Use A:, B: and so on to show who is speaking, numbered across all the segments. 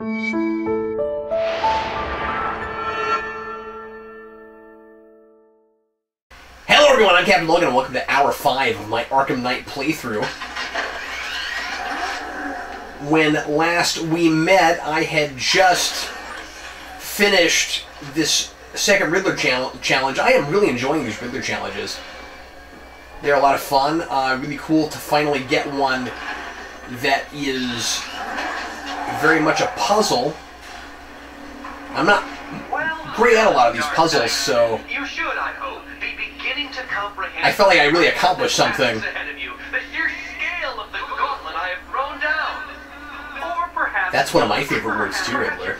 A: Hello everyone, I'm Captain Logan and welcome to Hour 5 of my Arkham Knight playthrough. When last we met, I had just finished this second Riddler challenge. I am really enjoying these Riddler challenges. They're a lot of fun. Really cool to finally get one that is very much a puzzle. I'm not great at a lot of these puzzles, so
B: you should, I hope, be beginning to comprehend.
A: I felt like I really accomplished something.
B: The sheer scale of the gauntlet I have thrown down. Or perhaps
A: That's one of my favorite words too, Riddler.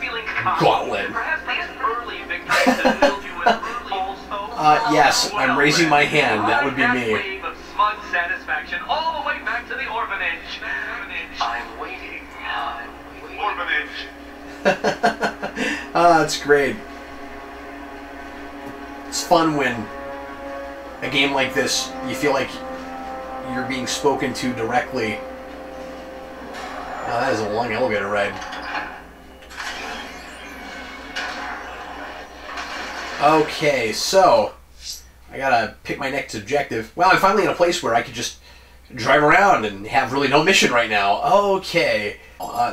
A: Gauntlet.
B: Perhaps these early victories have filled you with also.
A: Yes, I'm raising my hand. That would be me.
B: Wave of smug satisfaction all the way back to the orphanage. I'm waiting. Orphanage.
A: That's great. It's fun when a game like this, you feel like you're being spoken to directly. Oh, that is a long elevator ride. Okay, so I gotta pick my next objective. Well, I'm finally in a place where I could just drive around and have really no mission right now. Okay.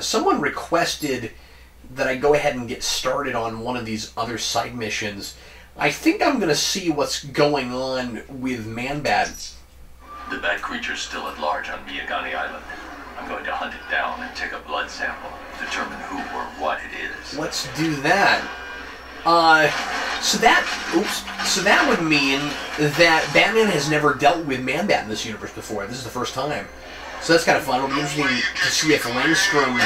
A: Someone requested that I go ahead and get started on one of these other side missions. I think I'm gonna see what's going on with Man-Bat.
C: The bat creature's still at large on Miyagani Island. I'm going to hunt it down and take a blood sample, determine who or what it is.
A: Let's do that. So that would mean that Batman has never dealt with Man-Bat in this universe before. This is the first time. So that's kind of fun. It'll be interesting to see if Langstrom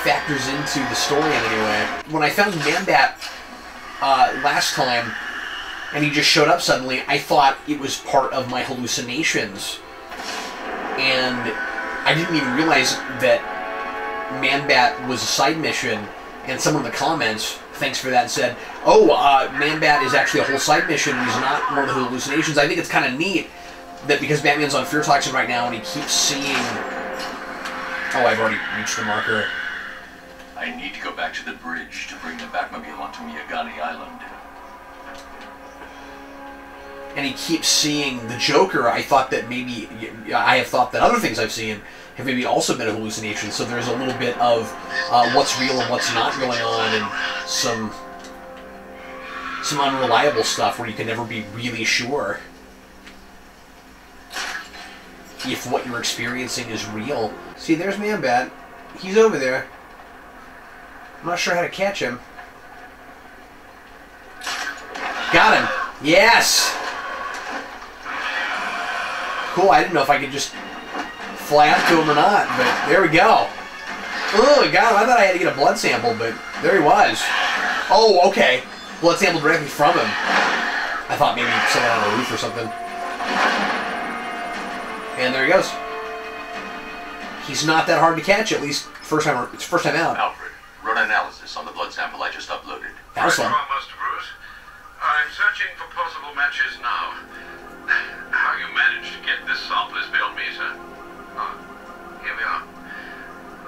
A: factors into the story in any way. When I found Man-Bat last time, and he just showed up suddenly, I thought it was part of my hallucinations. And I didn't even realize that Man-Bat was a side mission, and someone in the comments, thanks for that, said, oh, Man-Bat is actually a whole side mission, and he's not one of the hallucinations. I think it's kind of neat that because Batman's on fear toxin right now, and he keeps seeing... Oh, I've already reached the marker.
C: I need to go back to the bridge to bring the Batmobile onto Miyagani Island.
A: And he keeps seeing the Joker. I thought that maybe... I have thought that other things I've seen have maybe also been a hallucination, so there's a little bit of what's real and what's not going on, and some unreliable stuff where you can never be really sure if what you're experiencing is real. See, there's Man-Bat. He's over there. I'm not sure how to catch him. Got him! Yes! Cool, I didn't know if I could just fly up to him or not, but there we go. Oh, I got him. I thought I had to get a blood sample, but there he was. Oh, okay. Blood sample directly from him. I thought maybe someone on a roof or something. And there he goes. He's not that hard to catch, at least it's first time out.
C: Alfred, run analysis on the blood sample I just uploaded.
A: That was fun.
D: Master Bruce. I'm searching for possible matches now. How you managed to get this sample is beyond me, sir. Here we are.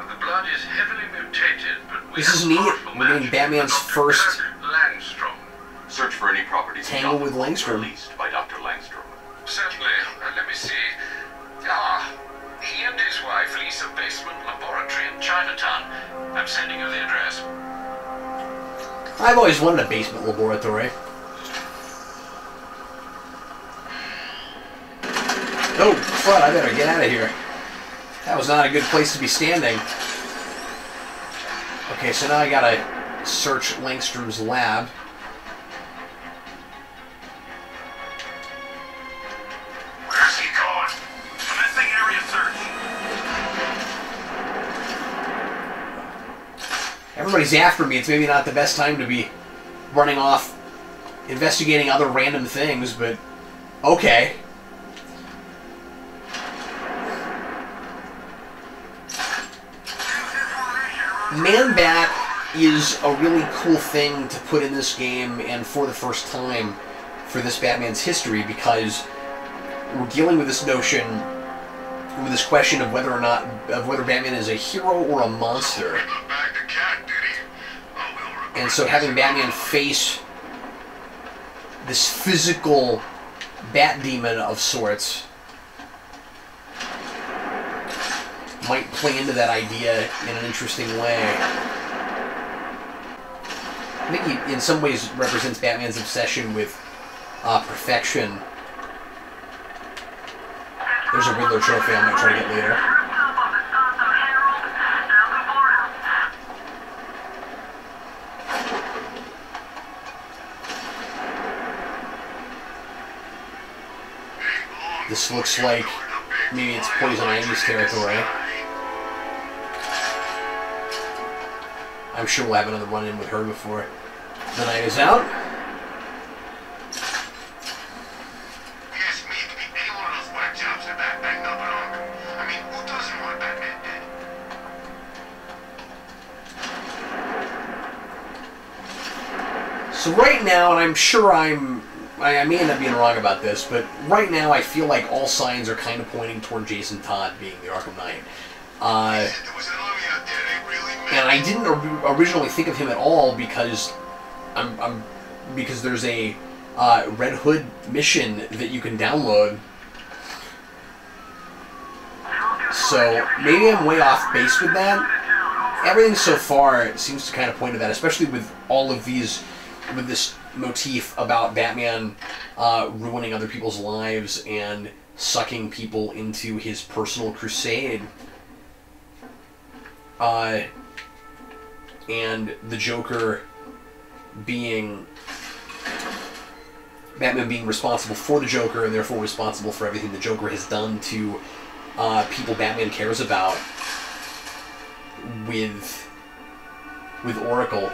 D: The blood is heavily mutated, but we
A: This is neat. We're getting Batman's first
D: Langstrom.
C: Search for any properties
A: tangle with Langstrom.
C: released by Dr. Langstrom.
D: Certainly. Let me see. He and his wife lease a basement laboratory in Chinatown. I'm sending you the address.
A: I've always wanted a basement laboratory. Oh, crud, I better get out of here. That was not a good place to be standing. Okay, so now I gotta search Langstrom's lab.
D: Where's he going? Commencing area search.
A: Everybody's after me. It's maybe not the best time to be running off investigating other random things, but okay. Man-Bat is a really cool thing to put in this game, and for the first time for this Batman's history, because we're dealing with this notion with this question of whether Batman is a hero or a monster. And so having Batman face this physical bat demon of sorts might play into that idea in an interesting way. I think he, in some ways, represents Batman's obsession with perfection. There's a Riddler trophy I might try to get later. This looks like maybe it's Poison Ivy's territory. I'm sure we'll have another run-in with her before the night is out. So right now, and I'm sure I may end up being wrong about this, but right now I feel like all signs are kind of pointing toward Jason Todd being the Arkham Knight. And I didn't originally think of him at all because because there's a Red Hood mission that you can download. So maybe I'm way off base with that. Everything so far seems to kind of point to that, especially with all of these, with this motif about Batman ruining other people's lives and sucking people into his personal crusade. And the Joker being... Batman being responsible for the Joker and therefore responsible for everything the Joker has done to people Batman cares about with Oracle.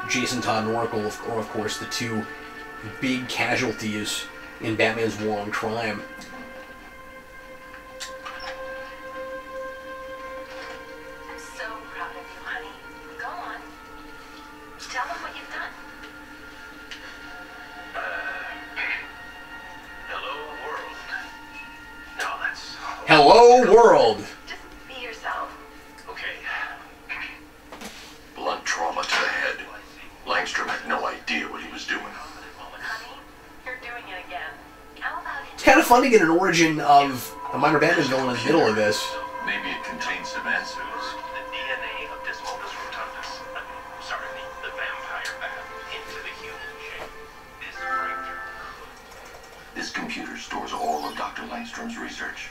A: Jason Todd and Oracle are, of course, the two big casualties in Batman's war on crime.
E: I'm so proud of you, honey. Go on. Tell them what you've done.
C: Hello, world. No, that's...
A: Hello, world!
E: Just be yourself.
C: Okay. Blunt trauma to the head. Langstrom had no idea what he was doing.
E: Honey, you're doing it again. How about it?
A: It's kind of fun to get an origin of a minor Batman villain in the middle of this.
C: Maybe it contains some answers.
B: The DNA of Desmodus rotundus. Sorry, the vampire bat into the human shape. This breakthrough.
C: This computer stores all of Dr. Langstrom's research.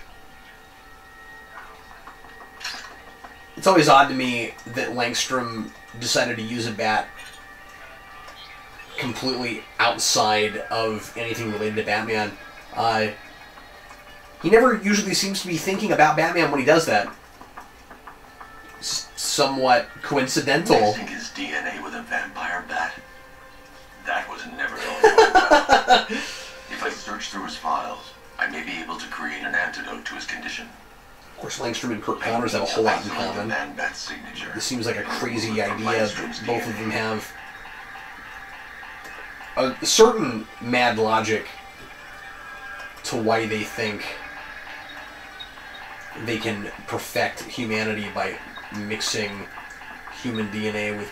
A: It's always odd to me that Langstrom decided to use a bat completely outside of anything related to Batman. He never usually seems to be thinking about Batman when he does that. It's somewhat coincidental.
C: Mixing his DNA with a vampire bat? That was never going to work. If I search through his files, I may be able to create an antidote to his condition.
A: Of course, Langstrom and Kurt Connors have a whole lot in common.
C: Man-bat signature.
A: This seems like a crazy idea that both of them have a certain mad logic to why they think they can perfect humanity by mixing human DNA with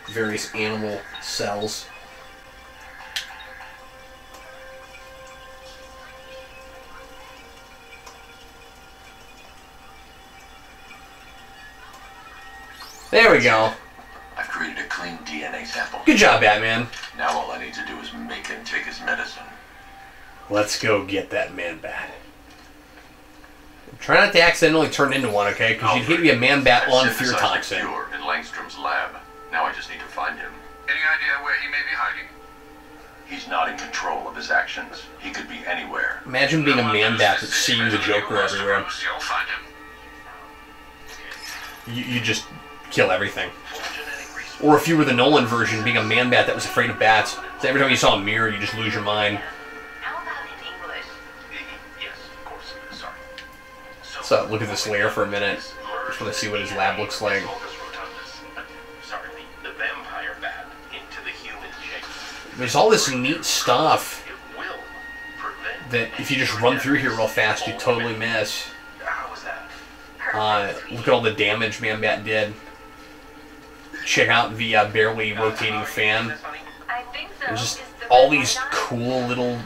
A: various animal cells. There we go.
C: I've created a clean DNA sample.
A: Good job, Batman.
C: Now all I need to do is make him take his medicine.
A: Let's go get that man-bat. Try not to accidentally turn into one, okay? Because you'd hate to be a man-bat on fear toxin.
C: Cure in Langstrom's lab. Now I just need to find him.
D: Any idea where he may be hiding?
C: He's not in control of his actions. He could be anywhere.
A: Imagine being a man-bat that's seeing the Joker everywhere.
D: You'll find him.
A: You just kill everything. Or if you were the Nolan version, being a man-bat that was afraid of bats. So every time you saw a mirror, you just lose your mind.
E: How about in English?
B: Yes, of course. Sorry.
A: So look at this layer for a minute. Just want to see what his lab looks like.
B: Desmodus rotundus. Sorry, the vampire bat into the human shape.
A: There's all this neat stuff.
B: It will prevent
A: that if you just run through here real fast, you totally miss.
C: How was that?
A: Look at all the damage Man-Bat did. Check out the barely rotating fan.
E: I think so.
A: There's just
E: Is the
A: all
E: red
A: these
E: light on?
A: cool little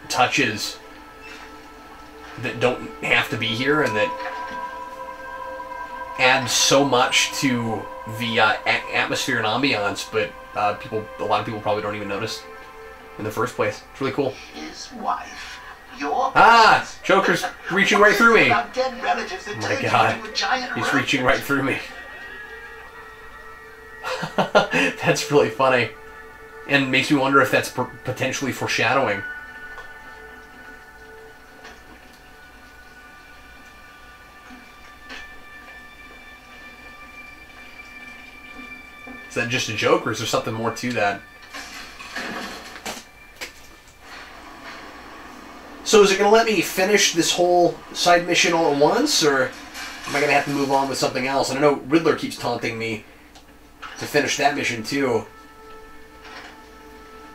A: touches that don't have to be here and that add so much to the atmosphere and ambiance, but a lot of people probably don't even notice in the first place. It's really cool.
C: His wife. Your
A: Joker's reaching right through me.
C: About dead relatives that
A: Oh my
C: turned you
A: God.
C: into a giant
A: He's
C: roach.
A: reaching right through me. That's really funny. And makes me wonder if that's potentially foreshadowing. Is that just a joke, or is there something more to that? So is it going to let me finish this whole side mission all at once, or am I going to have to move on with something else? And I know Riddler keeps taunting me to finish that mission too.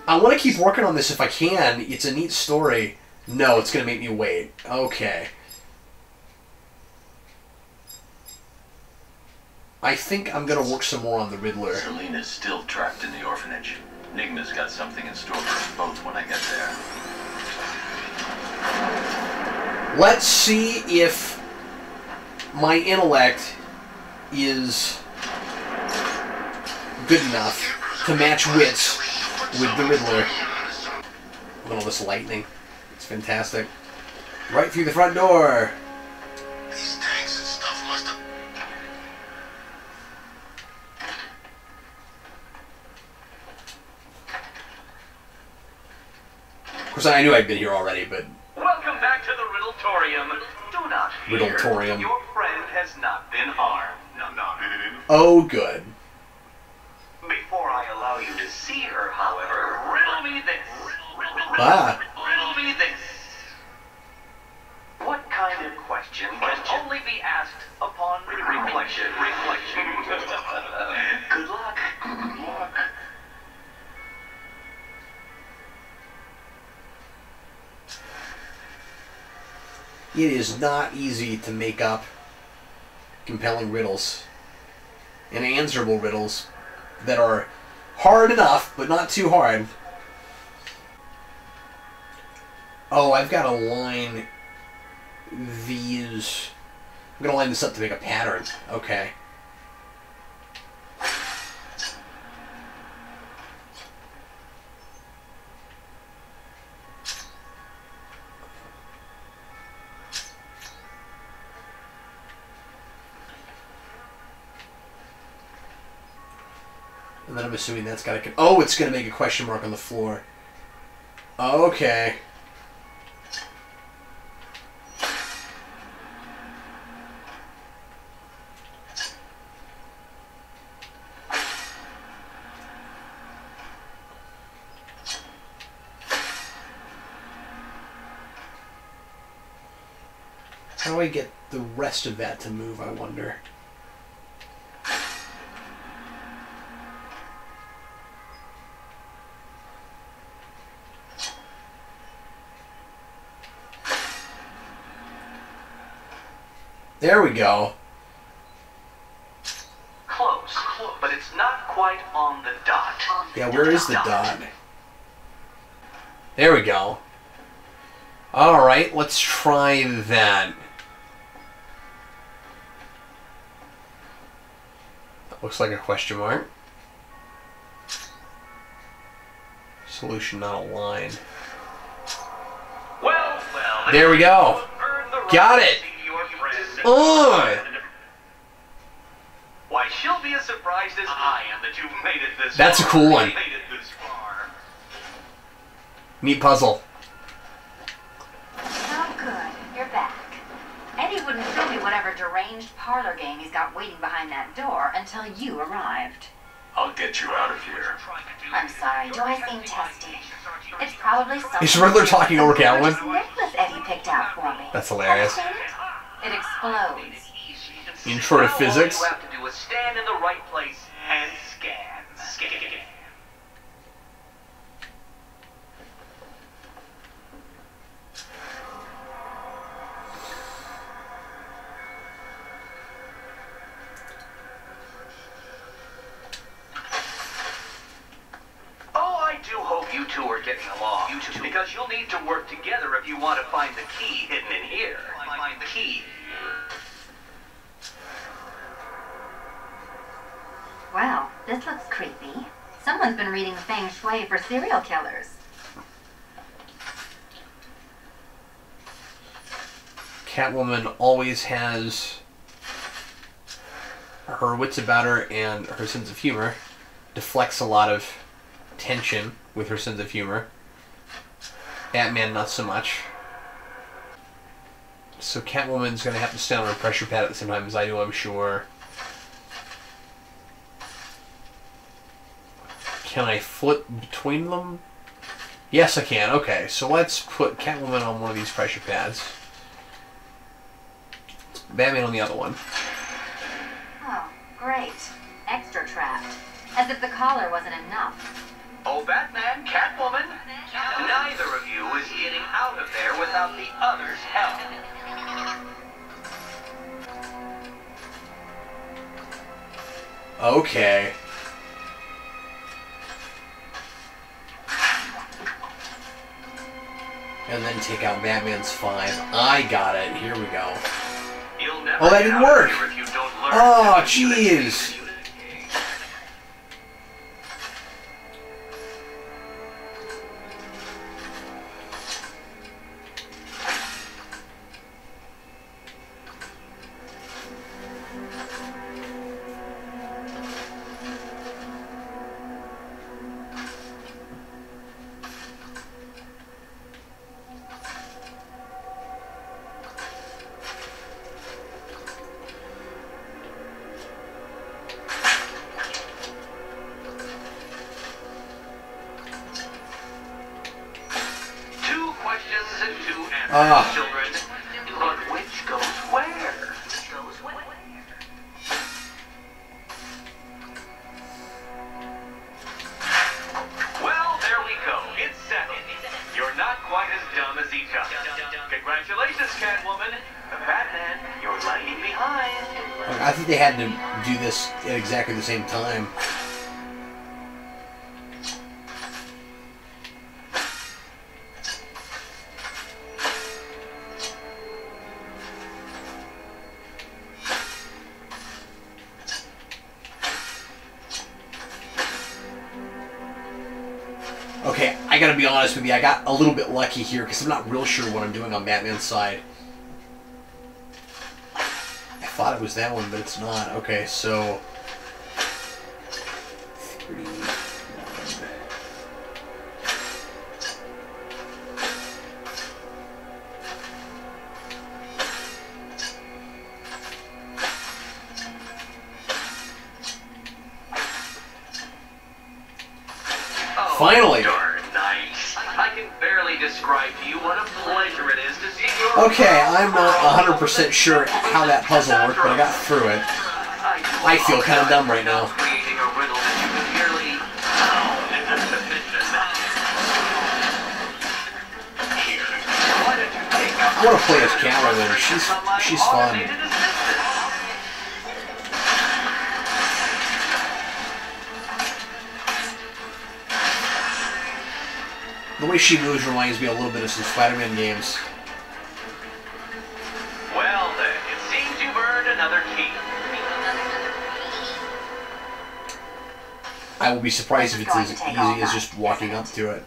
A: I want to keep working on this if I can. It's a neat story. No, it's going to make me wait. Okay. I think I'm going to work some more on the Riddler.
C: Selena's still trapped in the orphanage. Nigma's got something in store for us both when I get there.
A: Let's see if my intellect is good enough to match wits with the Riddler. Look at all this lightning. It's fantastic. Right through the front door.
D: These tanks and stuff must have...
A: Of course, I knew I'd been here already, but
B: Welcome back to the Riddletorium. Do not fear.
A: Riddletorium.
B: Your friend has not been harmed. No.
A: oh, good.
B: Before I allow you to see her, however, riddle me this. Riddle me this. What kind of question can only be asked upon reflection? Good luck.
A: It is not easy to make up compelling riddles and answerable riddles that are hard enough, but not too hard. Oh, I've got to line these. I'm going to line this up to make a pattern. Okay. And then I'm assuming that's got to... Oh, it's going to make a question mark on the floor. Okay. How do I get the rest of that to move, I wonder? There we go.
B: Close, but it's not quite on the dot.
A: Yeah, where is the dot? There we go. Alright, let's try that. That looks like a question mark. Solution not aligned.
B: Well.
A: There we go. Got it.
B: Why, she'll be as surprised as I am that you've made it this
A: That's a
B: far.
A: cool one.
B: Made it this far.
A: Neat puzzle.
E: Oh, good. You're back. Eddie wouldn't show me whatever deranged parlor game he's got waiting behind that door until you arrived.
C: I'll get you out of here.
E: I'm sorry. Do I seem testy? It's probably something...
A: Is Riddler talking over Catwoman?
E: This necklace Eddie picked out for me.
A: That's hilarious.
E: It explodes.
A: Intro to
B: Now
A: physics.
B: All you have to do is stand in the right place and scan. along. You two, because you'll need to work together if you want to find the key hidden in here. Find the key.
E: Well, this looks creepy. Someone's been reading feng shui for serial killers.
A: Catwoman always has her wits about her, and her sense of humor deflects a lot of tension with her sense of humor. Batman, not so much. So Catwoman's going to have to stand on a pressure pad at the same time as I do, I'm sure. Can I flip between them? Yes, I can. Okay, so let's put Catwoman on one of these pressure pads. Batman on the other one.
E: Oh, great. Extra trapped. As if the collar wasn't enough.
B: Oh, Batman, Catwoman, neither of you is getting out of there without the other's help.
A: Okay. And then take out Batman's 5. I got it. Here we go. Oh, that didn't work! Oh, jeez!
B: Children, but which goes where? Well, there we go. It's settled. You're not quite as dumb as each other. Congratulations, Catwoman. Batman, you're lagging behind.
A: I think they had to do this at exactly the same time. Okay, I gotta be honest with you, I got a little bit lucky here because I'm not real sure what I'm doing on Batman's side. I thought it was that one, but it's not. Okay, so... 3, 1... Finally!
B: Darn nice. I can barely describe to you what a pleasure it is to see your...
A: Okay, I'm not 100% sure how that puzzle worked, but I got through it. I feel kind of dumb right now.
B: Creating a riddle that you can merely... Here, why don't you take out...
A: I want to play as Catwoman. She's fun. The way she moves reminds me a little bit of some Spider-Man games.
B: Well then, it seems you've earned another key.
A: I will be surprised if it's as easy as just walking up to it.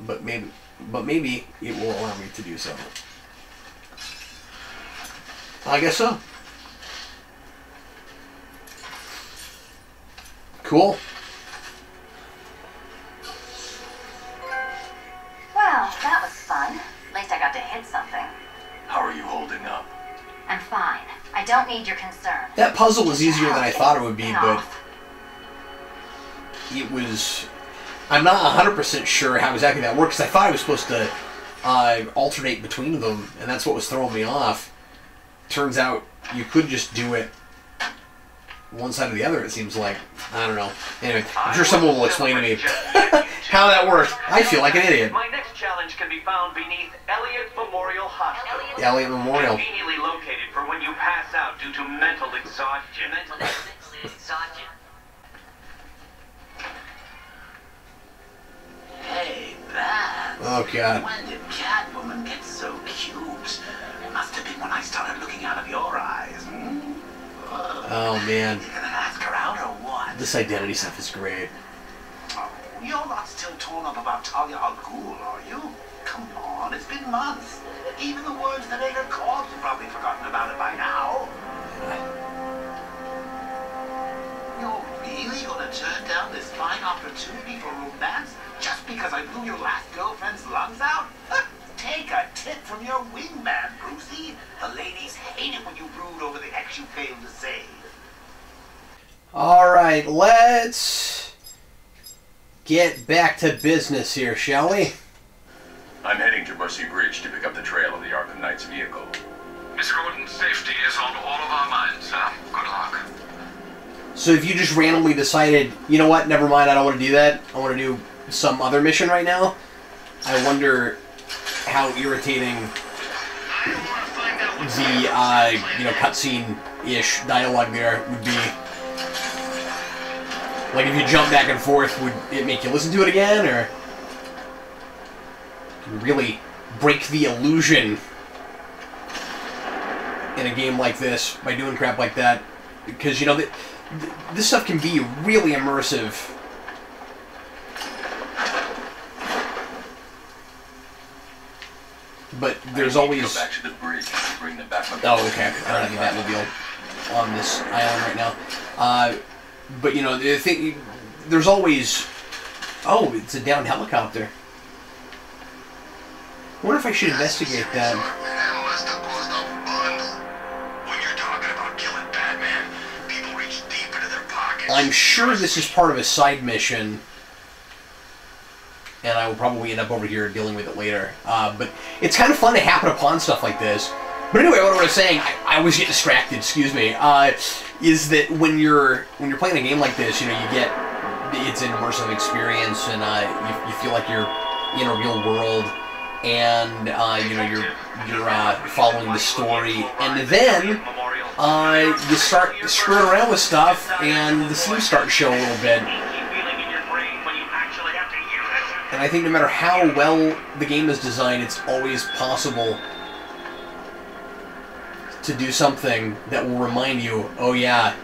A: But maybe it will allow me to do so. I guess so. Cool.
E: Well, that was fun. At least I got to hit something.
C: How are you holding up?
E: I'm fine. I don't need your concern.
A: That puzzle was easier than I thought it would be, but it was... I'm not 100% sure how exactly that works. I thought I was supposed to alternate between them, and that's what was throwing me off. Turns out you could just do it one side or the other, it seems like. I don't know. Anyway, I'm sure someone will explain to me how that works. I feel like an idiot.
B: My next challenge can be found beneath Elliott Memorial Hospital.
A: Elliott Memorial.
B: Conveniently located for when you pass out due to mental exhaustion.
A: Oh, God.
F: When did Catwoman get so cute? It must have been when I started looking out of your eyes. Hmm?
A: Oh, man.
F: You gonna ask her out or what?
A: This identity stuff is great.
F: Oh, you're not still torn up about Talia al Ghul, are you? Come on, it's been months. Even the words that ate her corpse have probably forgotten about it by now. You're really gonna turn down this fine opportunity for romance just because I blew your last girlfriend's lungs out? Take a tip from your wingman, Brucey. The ladies hate it when you brood over the ex you failed to save.
A: Alright, let's get back to business here, shall we?
C: I'm heading to Mercy Bridge to pick up the trail of the Arkham Knight's vehicle.
D: Miss Gordon's safety is on all of our minds, sir. Good luck.
A: So if you just randomly decided, you know what, never mind, I don't want to do that, I want to do some other mission right now, I wonder how irritating the, cutscene-ish dialogue there would be. Like, if you jump back and forth, would it make you listen to it again, or really break the illusion in a game like this by doing crap like that? Because, you know, this stuff can be really immersive. But there's always...
C: Go back to the bridge and bring the Batmobile.
A: Oh, okay. I don't have the Batmobile on this island right now. But, you know, there's always... Oh, it's a downed helicopter. I wonder if I should investigate that.
D: When you're talking about killing Batman, people reach deep into their pockets.
A: I'm sure this is part of a side mission, and I will probably end up over here dealing with it later. But it's kind of fun to happen upon stuff like this. But anyway, what I was saying, I always get distracted. Excuse me. Is that when you're playing a game like this, you know, it's an immersive experience, and you feel like you're in a real world, and you know, you're following the story, and then you start screwing around with stuff, and the seams start to show a little bit. And I think no matter how well the game is designed, it's always possible to do something that will remind you, oh yeah,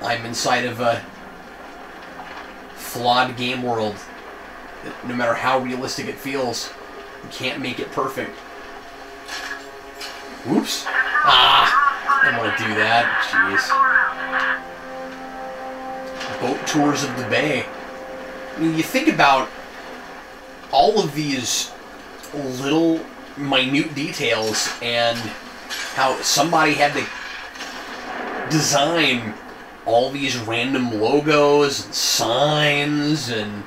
A: I'm inside of a flawed game world. No matter how realistic it feels, you can't make it perfect. Oops. I don't want to do that. Jeez. Boat tours of the bay. I mean, you think about all of these little minute details and how somebody had to design all these random logos and signs and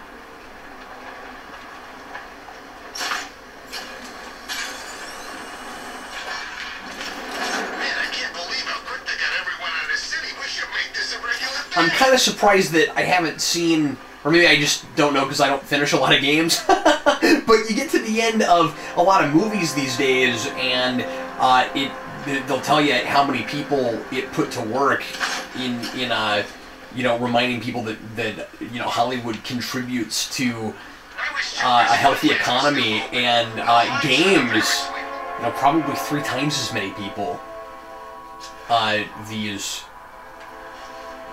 A: I'm kind of surprised that I haven't seen, or maybe I just don't know because I don't finish a lot of games, but you get to the end of a lot of movies these days, and they'll tell you how many people it put to work in you know, reminding people that you know, Hollywood contributes to a healthy economy, and games, you know, probably 3 times as many people.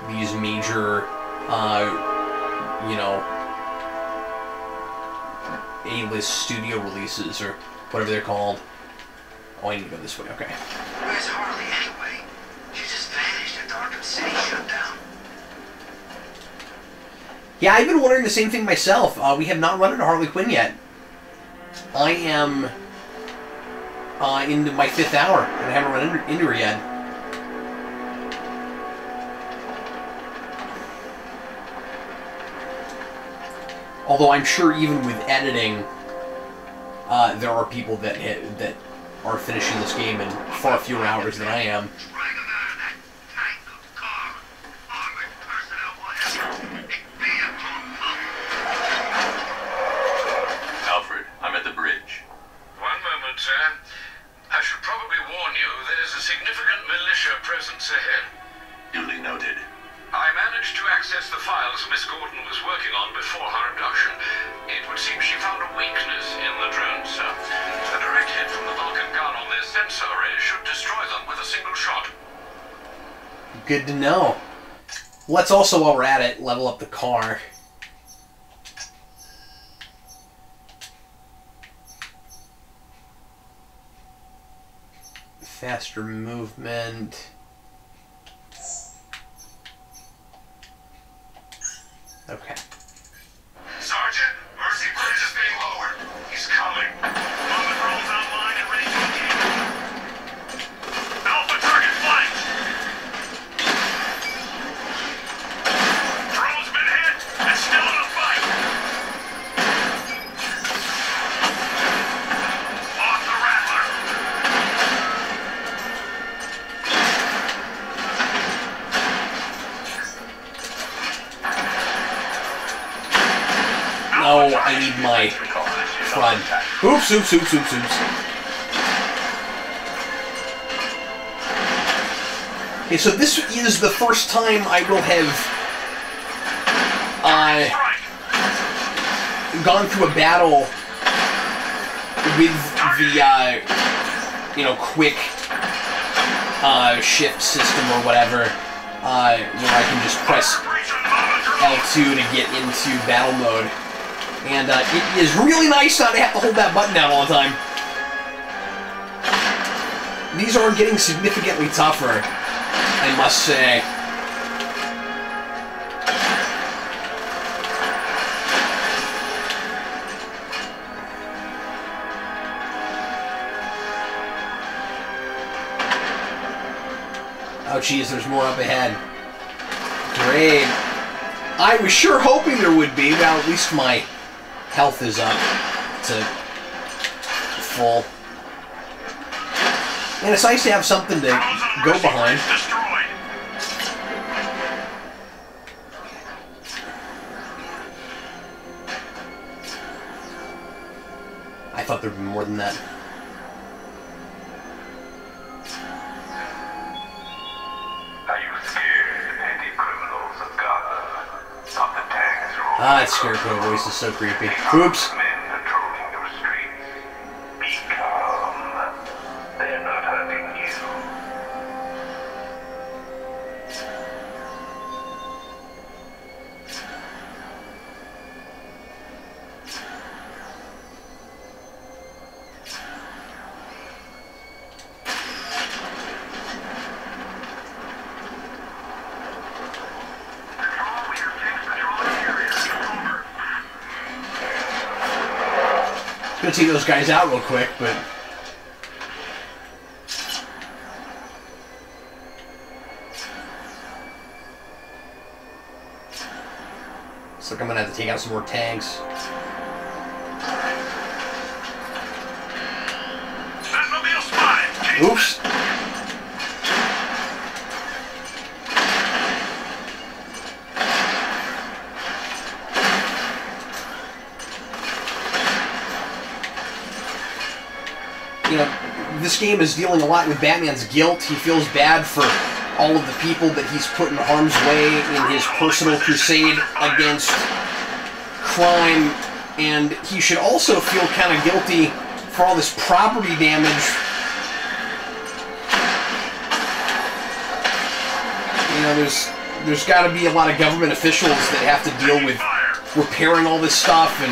A: These major, you know, A-list studio releases, or whatever they're called. Oh, I need to go this way, okay.
F: Where's Harley anyway? She just vanished after Arkham City shut down.
A: Yeah, I've been wondering the same thing myself. We have not run into Harley Quinn yet. I am into my 5th hour, and I haven't run into her yet. Although I'm sure even with editing, there are people that are finishing this game in far fewer hours than I am.
C: Alfred, I'm at the bridge.
D: One moment, sir. I should probably warn you there's a significant militia presence ahead.
C: Duly noted.
D: I managed to access the files Miss Gordon was working on before her abduction. It would seem she found a weakness in the drones, sir. A direct hit from the Vulcan gun on their sensor array should destroy them with a single shot.
A: Good to know. Let's also, while we're at it, level up the car. Faster movement. Okay.
D: Sergeant, Mercy Bridge is being lowered. He's coming. All the drones online and ready to engage. Alpha target flight. Drone's been hit and still in a fight. Off the Rattler.
A: Oh, I need my front. Oops, oops, oops, oops, oops. Okay, so this is the first time I will have gone through a battle with the, you know, quick shift system or whatever, where I can just press L2 to get into battle mode. And it is really nice not to have to hold that button down all the time. These are getting significantly tougher, I must say. Oh geez, there's more up ahead. Great. I was sure hoping there would be. Well, at least my health is up to full. And it's nice to have something to go behind. I thought there'd be more than that.
D: Are you scared, the petty criminals of Gotham? Not the tanks or
A: Ah, that Scarecrow voice is so creepy. Oops.
D: men patrolling your streets. Be calm. They're not hurting you.
A: Gonna take those guys out real quick, but looks like I'm gonna have to take out some more tanks.
D: Batmobile spotted.
A: Oops. You know, this game is dealing a lot with Batman's guilt. He feels bad for all of the people that he's put in harm's way in his personal crusade against crime, and he should also feel kind of guilty for all this property damage. You know, there's got to be a lot of government officials that have to deal with repairing all this stuff and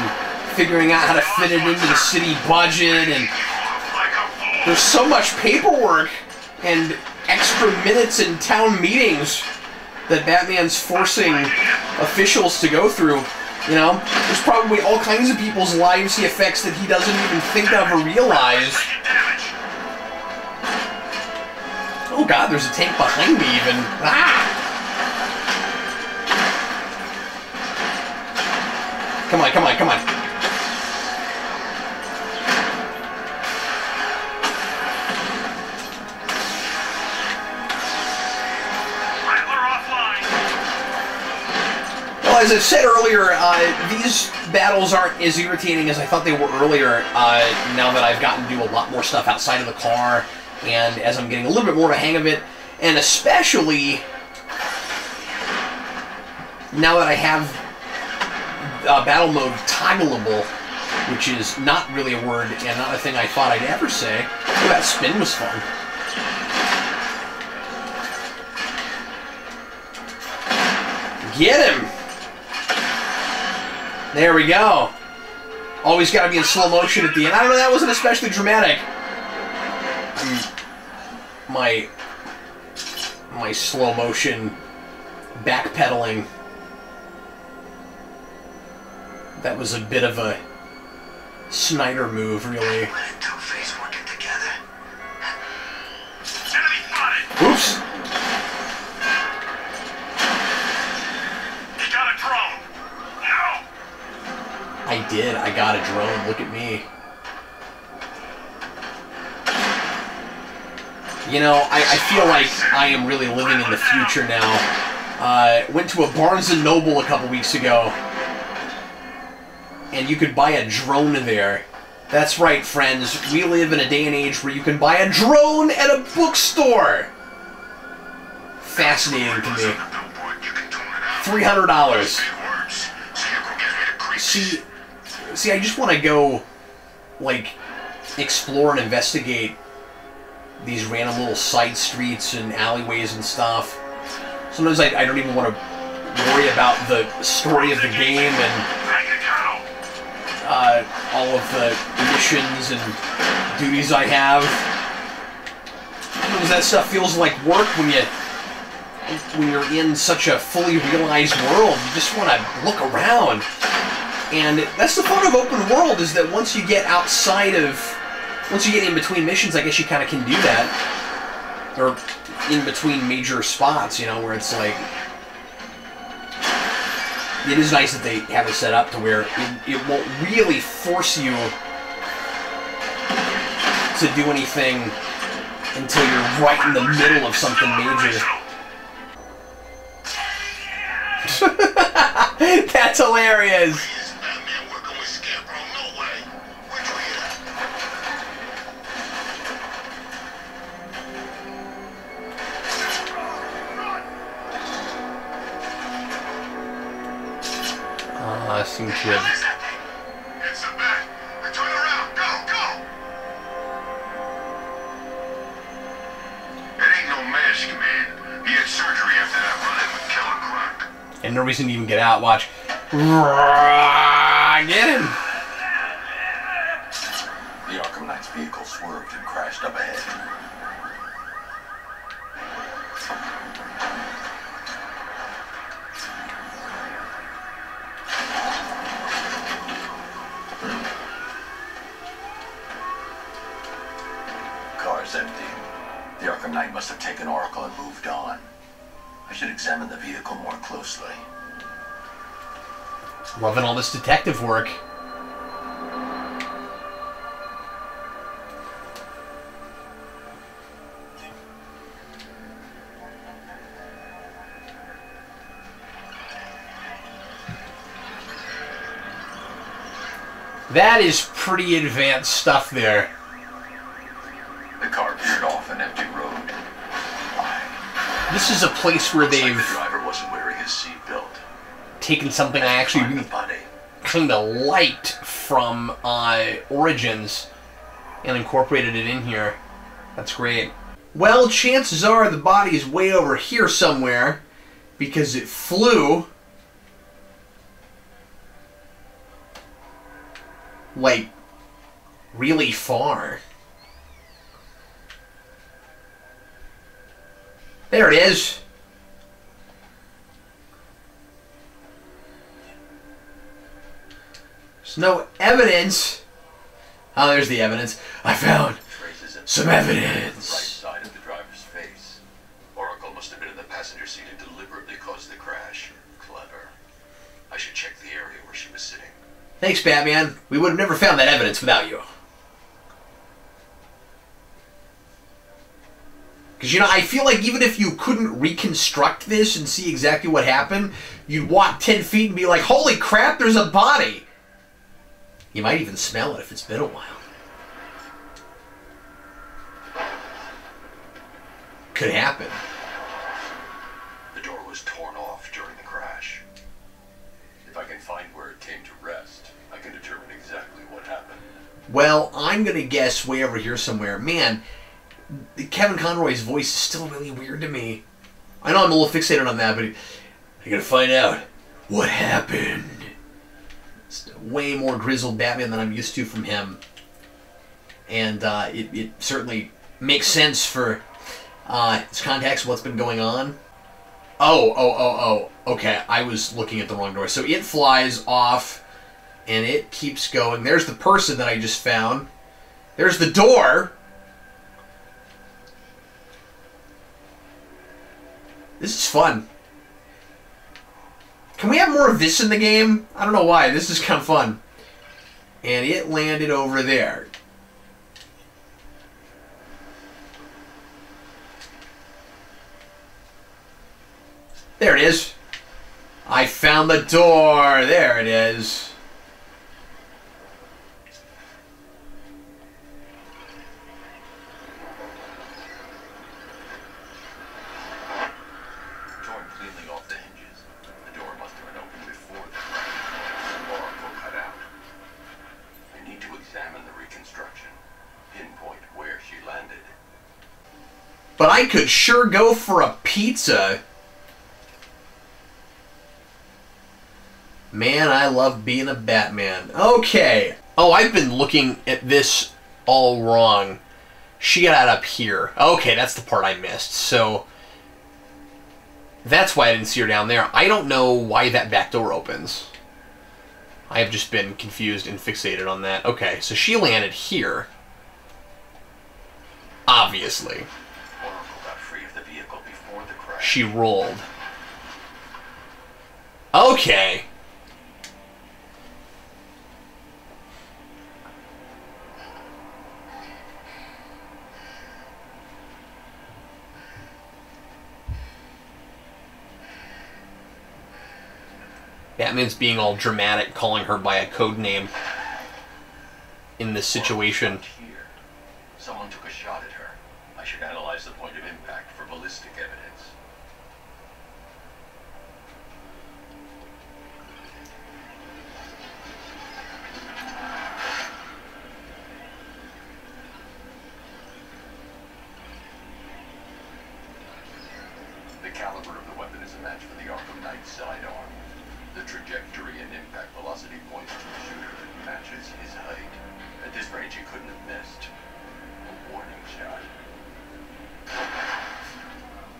A: figuring out how to fit it into the city budget, and there's so much paperwork and extra minutes in town meetings that Batman's forcing officials to go through. You know, there's probably all kinds of people's lives he affects that he doesn't even think of or realize. Oh god, there's a tank behind me even. Ah! Come on, come on, come on. Well, as I said earlier, these battles aren't as irritating as I thought they were earlier, now that I've gotten to do a lot more stuff outside of the car, and as I'm getting a little bit more of a hang of it, and especially now that I have battle mode toggleable, which is not really a word and not a thing I thought I'd ever say. Oh, that spin was fun. Get him! There we go. Always got to be in slow motion at the end. I don't know, that wasn't especially dramatic. My slow motion backpedaling. That was a bit of a Snyder move, really.
F: Two-Face working together.
D: Enemy spotted!
A: Oops!
D: He got a drone! No!
A: I did. I got a drone. Look at me. You know, I feel like I am really living in the future now. Went to a Barnes & Noble a couple weeks ago, and you could buy a drone there. That's right, friends. We live in a day and age where you can buy a drone at a bookstore. Fascinating to me. $300. See, I just want to go, like, explore and investigate these random little side streets and alleyways and stuff. Sometimes I don't even want to worry about the story of the game and all of the missions and duties I have. Sometimes that stuff feels like work when you're in such a fully realized world. You just want to look around. And that's the fun of open world, is that once you get outside of... Once you get in between missions, I guess you kind of can do that. Or in between major spots, you know, where it's like... It is nice that they have it set up to where it won't really force you to do anything until you're right in the middle of something major. That's hilarious! Seems good.
D: It's a bat! Turn around! Go! Go! It ain't no mask, man. He had surgery after that run-in with Killer Croc.
A: And no reason to even get out. Watch. Get him!
C: The Arkham Knight's vehicle swerved and crashed up ahead. Car's empty. The Arkham Knight must have taken Oracle and moved on. I should examine the vehicle more closely.
A: Loving all this detective work. That is pretty advanced stuff there.
C: The car veered off an empty road.
A: This is a place where
C: Looks like
A: they've
C: the driver wasn't wearing his seatbelt.
A: taken something I actually
C: Find the
A: really
C: body.
A: kind of liked from Origins and incorporated it in here. That's great. Well, chances are the body is way over here somewhere because it flew like really far. There it is. There's no evidence. Oh, there's the evidence. I found
C: Traces in
A: some
C: the right
A: evidence.
C: side of the driver's face. Oracle must have been in the passenger seat and deliberately caused the crash. Clever. I should check the area where she was sitting.
A: Thanks, Batman. We would have never found that evidence without you. Because, you know, I feel like even if you couldn't reconstruct this and see exactly what happened, you'd walk 10 feet and be like, holy crap, there's a body! You might even smell it if it's been a while. Could happen.
C: The door was torn off during the crash.
A: Well, I'm going to guess way over here somewhere. Man, Kevin Conroy's voice is still really weird to me. I know I'm a little fixated on that, but I got to find out what happened. It's way more grizzled Batman than I'm used to from him. And it certainly makes sense for its context of what's been going on. Oh. Okay, I was looking at the wrong door. So it flies off. And it keeps going. There's the person that I just found. There's the door. This is fun. Can we have more of this in the game? I don't know why. This is kind of fun. And it landed over there. There it is. I found the door. There it is. But I could sure go for a pizza. Man, I love being a Batman. Okay. Oh, I've been looking at this all wrong. She got up here. Okay, that's the part I missed. So, that's why I didn't see her down there. I don't know why that back door opens. I have just been confused and fixated on that. Okay, so she landed here. Obviously. She rolled. Okay. Batman's being all dramatic, calling her by a code name in this situation.
C: Someone took a shot at her. I should analyze the point of impact for ballistic evidence. The caliber of the weapon is a match for the Arkham Knight's sidearm. The trajectory and impact velocity points to the shooter that matches his height. At this range, he couldn't have missed. A warning shot.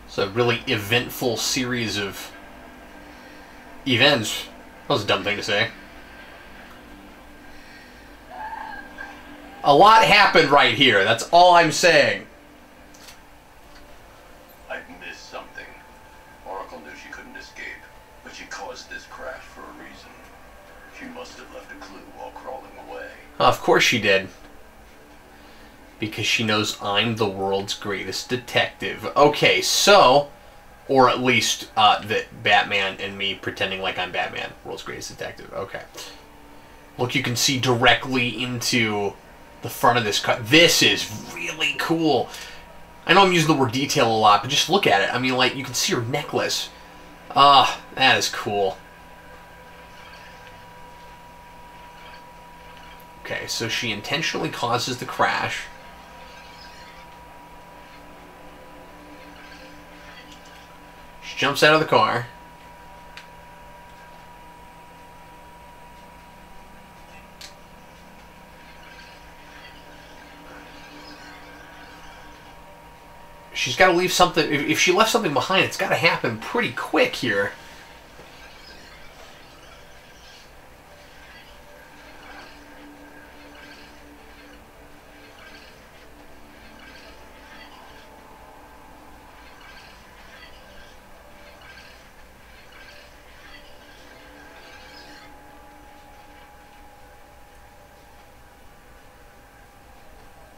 A: It's a really eventful series of events. That was a dumb thing to say. A lot happened right here. That's all I'm saying.
C: I missed something. Oracle knew she couldn't escape, but she caused this crash for a reason. She must have left a clue while crawling away.
A: Of course she did. Because she knows I'm the world's greatest detective. Okay, so... Or at least that Batman and me pretending like I'm Batman. World's greatest detective. Okay. Look, you can see directly into the front of this car. This is really cool. I know I'm using the word detail a lot, but just look at it. I mean, like, you can see her necklace. Ah, that is cool. Okay, so she intentionally causes the crash. She jumps out of the car. She's got to leave something. If she left something behind, it's got to happen pretty quick here.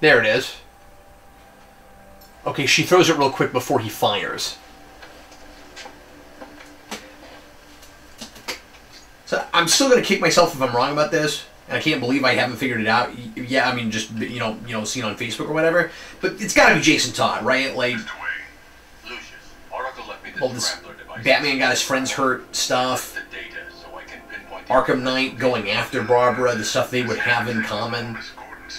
A: There it is. Okay, she throws it real quick before he fires. So I'm still gonna kick myself if I'm wrong about this, and I can't believe I haven't figured it out. Yeah, I mean, just you know, seen on Facebook or whatever. But it's got to be Jason Todd, right? Like,
C: Lucius, Oracle left me
A: all this Batman got his friends hurt stuff.
C: The data so I can pinpoint
A: Arkham Knight going after Barbara, the stuff they would have in common.
D: Miss Gordon's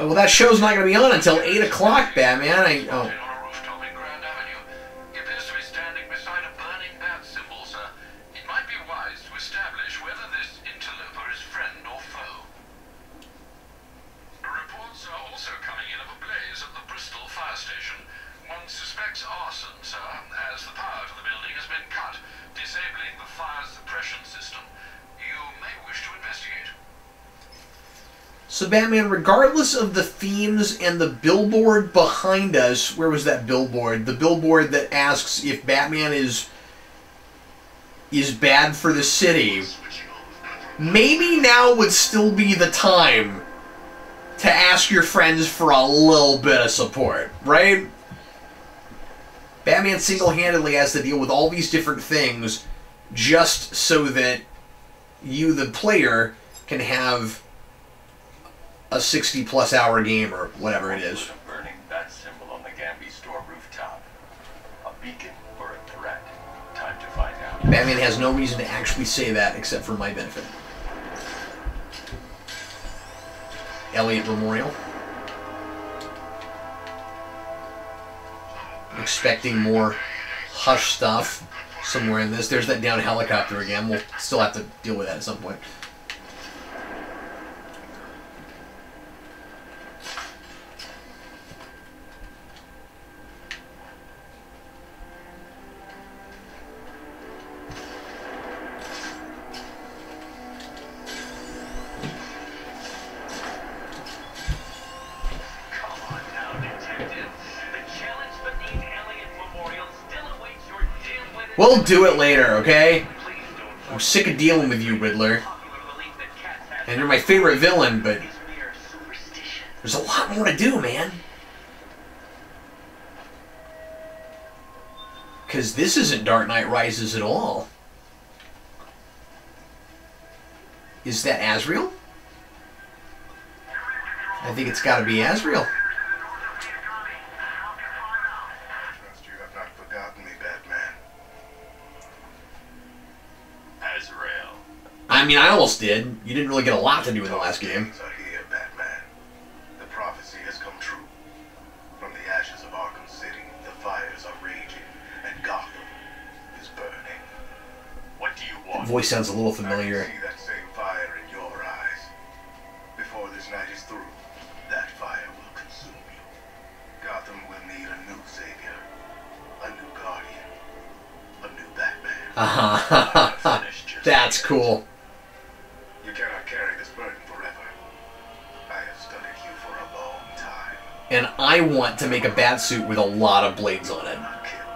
A: Well, that show's not going to be on until 8 o'clock, Batman.
D: On a rooftop in Grand Avenue. He appears to be standing beside a burning bat symbol, sir. It might be wise to establish whether this interloper is friend or foe. Reports are also coming in of a blaze at the Bristol fire station. One suspects arson, sir, as the power to the building has been cut, disabling the fire suppression system. You may wish to investigate.
A: So Batman, regardless of the themes and the billboard behind us, where was that billboard? The billboard that asks if Batman is bad for the city. Maybe now would still be the time to ask your friends for a little bit of support, right? Batman single-handedly has to deal with all these different things just so that you, the player, can have a 60-plus hour game or whatever it is.
C: A burning bat symbol on the Gamby store rooftop. A beacon or a threat? Time to find out.
A: Batman has no reason to actually say that except for my benefit. Elliott Memorial. Expecting more Hush stuff somewhere in this. There's that down helicopter again. We'll still have to deal with that at some point. We'll do it later, okay? I'm sick of dealing with you, Riddler. And you're my favorite villain, but there's a lot more to do, man. Because this isn't Dark Knight Rises at all. Is that Azrael? I think it's got to be Azrael.
C: Trust you have not forgotten me, Batman. Azrael.
A: I mean, I almost did. You didn't really get a lot to do in the last game.
C: Things are here, Batman. The prophecy has come true. From the ashes of Arkham City, the fires are raging, and Gotham is burning. What do you want?
A: That voice sounds a little
C: I
A: familiar.
C: can see that same fire in your eyes. Before this night is through, that fire will consume you. Gotham will need a new savior, a new guardian, a new Batman.
A: That's cool.
C: You cannot carry this burden forever. I have studied you for a long time.
A: And I want to make a bat suit with a lot of blades on it.
C: Not kill.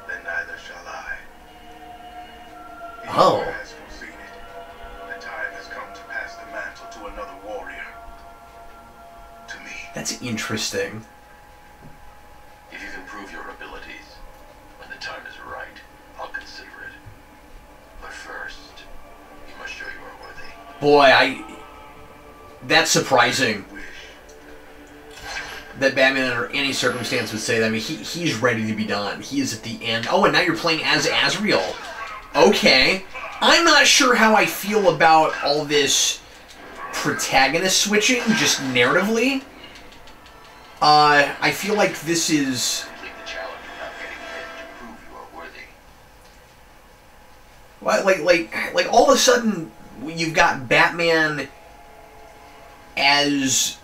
C: Then neither shall I. He
A: Oh.
C: who has foreseen it. The time has come to pass the mantle to another warrior. To me.
A: That's interesting.
C: If you can prove your abilities, when the time is right, I'll consider it. But first, you must show you are worthy.
A: Boy, that's surprising
C: Wish.
A: that Batman under any circumstance would say that. I mean, he's ready to be done. He is at the end. Oh, and now you're playing as Azrael. Okay. I'm not sure how I feel about all this protagonist switching, just narratively. I feel like this is...
C: Complete the challenge without getting hit to prove you are worthy.
A: Like all of a sudden, you've got Batman as...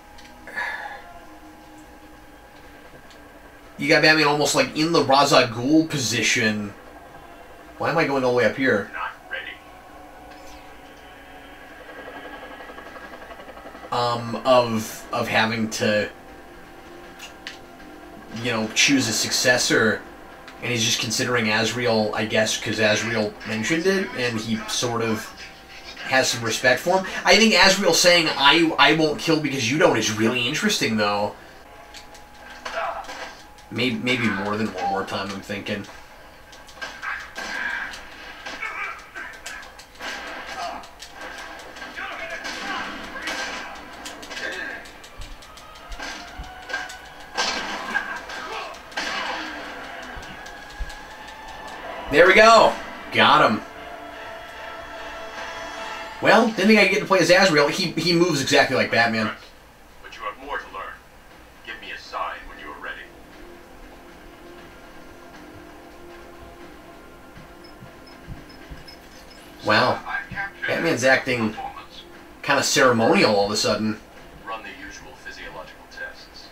A: You got Batman almost like in the Ra's al Ghul position. Why am I going all the way up here?
C: Not ready.
A: Of having to, you know, choose a successor, and he's just considering Azrael, I guess, because Azrael mentioned it, and he sort of has some respect for him. I think Azrael saying, I won't kill because you don't is really interesting, though. Maybe more than one more time, I'm thinking. There we go. Got him. Well, didn't think I'd get to play as Azrael. He moves exactly like Batman.
C: But you are
A: Wow. Batman's acting kind of ceremonial all of a sudden.
C: Run the usual physiological tests.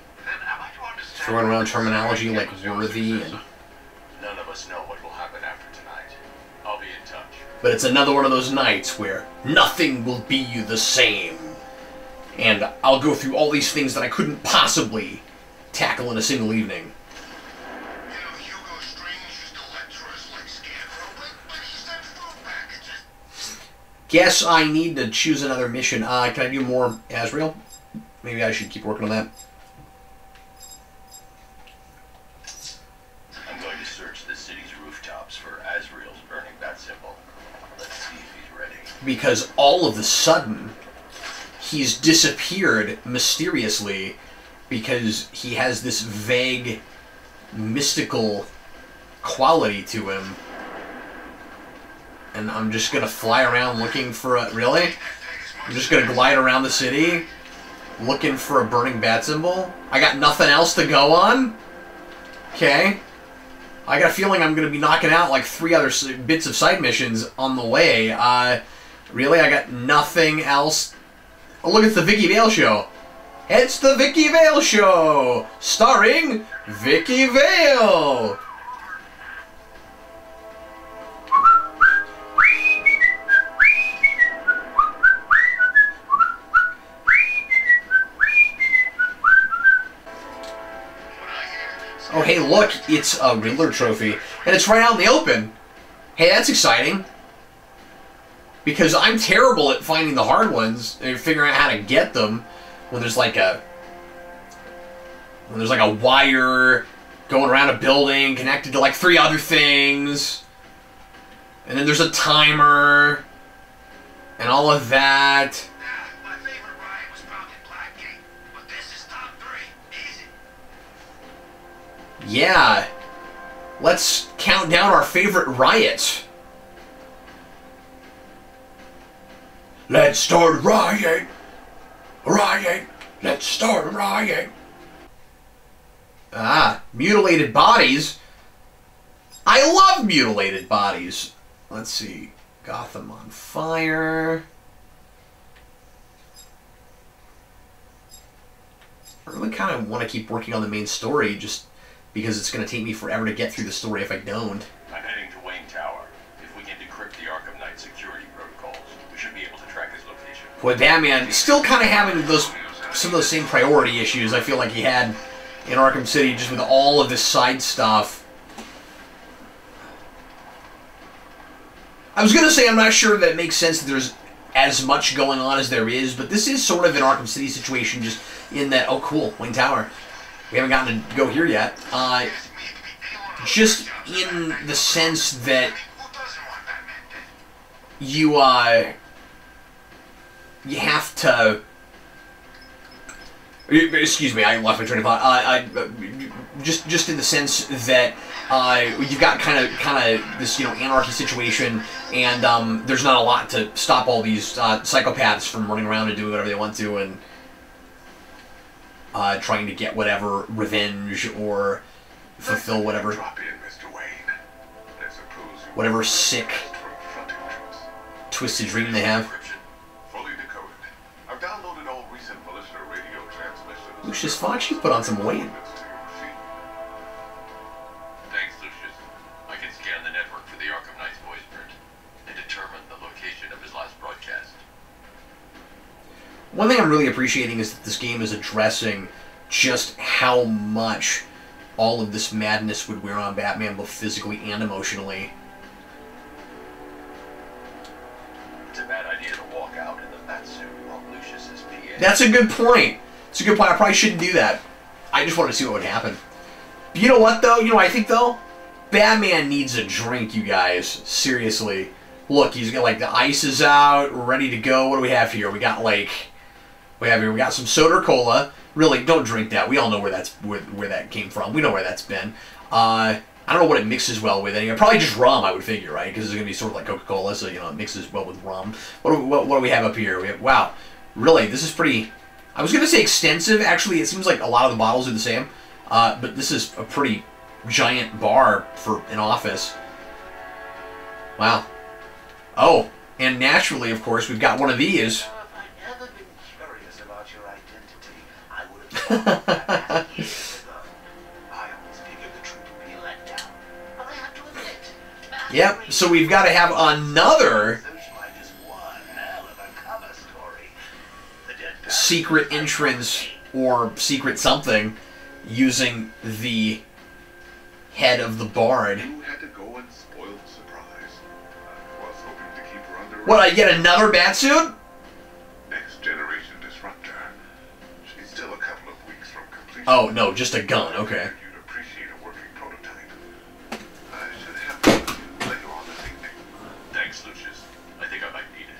A: Throwing around terminology like worthy and...
C: None of us know what will happen after tonight. I'll be in touch.
A: But it's another one of those nights where nothing will be the same. And I'll go through all these things that I couldn't possibly tackle in a single evening. Guess I need to choose another mission. Can I do more Azrael? Maybe I should keep working on that.
C: I'm going to search the city's rooftops for Azrael's burning bat symbol. Let's see if he's ready.
A: Because all of a sudden, he's disappeared mysteriously because he has this vague, mystical quality to him. And I'm just going to fly around looking for a... Really? I'm just going to glide around the city looking for a burning bat symbol? I got nothing else to go on? Okay. I got a feeling I'm going to be knocking out like 3 other bits of side missions on the way. Really? I got nothing else? Oh, look, it's the Vicky Vale Show. It's the Vicky Vale Show! Starring Vicky Vale! Oh, hey, look, it's a Riddler trophy, and it's right out in the open. Hey, that's exciting. Because I'm terrible at finding the hard ones and figuring out how to get them when there's like a wire going around a building connected to like 3 other things, and then there's a timer and all of that. Yeah, let's count down our favorite riots. Let's start a riot. Riot. Let's start a riot. Ah, mutilated bodies. I love mutilated bodies. Let's see. Gotham on fire. I really kind of want to keep working on the main story just because it's going to take me forever to get through the story if I don't.
C: I'm heading to Wayne Tower. If we can decrypt the Arkham Knight security protocols, we should be able to track his location.
A: Boy, Batman still kind of having some of those same priority issues I feel like he had in Arkham City, just with all of this side stuff. I was going to say I'm not sure that it makes sense that there's as much going on as there is, but this is sort of an Arkham City situation, just in that, oh cool, Wayne Tower. We haven't gotten to go here yet. Just in the sense that you have to... Excuse me, I lost my train of thought. Just in the sense that you've got kind of this, anarchy situation, and there's not a lot to stop all these psychopaths from running around and doing whatever they want to, and trying to get whatever revenge or fulfill whatever sick, twisted dream they have. Lucius Fox, you put on some weight.
C: Thanks, Lucius. I can scan the network for the Arkham Knight's voice print and determine the location of his last broadcast.
A: One thing I'm really appreciating is that this game is addressing just how much all of this madness would wear on Batman, both physically and emotionally.
C: It's a bad idea to walk out in the Batsuit while Lucius is PA.
A: That's a good point. It's a good point. I probably shouldn't do that. I just wanted to see what would happen. But you know what, though? You know what I think, though? Batman needs a drink, you guys. Seriously. Look, he's got, like, the ice is out, ready to go. What do we have here? We got, like... We got some soda or cola. Really, don't drink that. We all know where that came from. We know where that's been. I don't know what it mixes well with. Anyway, probably just rum, I would figure, right? Because it's going to be sort of like Coca-Cola, so, it mixes well with rum. What do we have up here? Wow. Really, this is pretty... I was going to say extensive. Actually, it seems like a lot of the bottles are the same. But this is a pretty giant bar for an office. Wow. Oh, And naturally, of course, we've got one of these.
F: If I'd ever been curious about your identity, I would have thought that years ago. I always figured the truth would be a letdown. But I have to admit,
A: Yep, so we've got to have another secret entrance or secret something using the head of the Bard.
G: You had to go and spoil the surprise. I was hoping to keep her under
A: What, I get another Batsuit?
G: next generation disruptor. She's still a couple of weeks from completion.
A: Oh, no, just a gun, okay.
G: You'd appreciate a working prototype. I should have one with you later on this evening.
C: Thanks, Lucius. I think I might need it.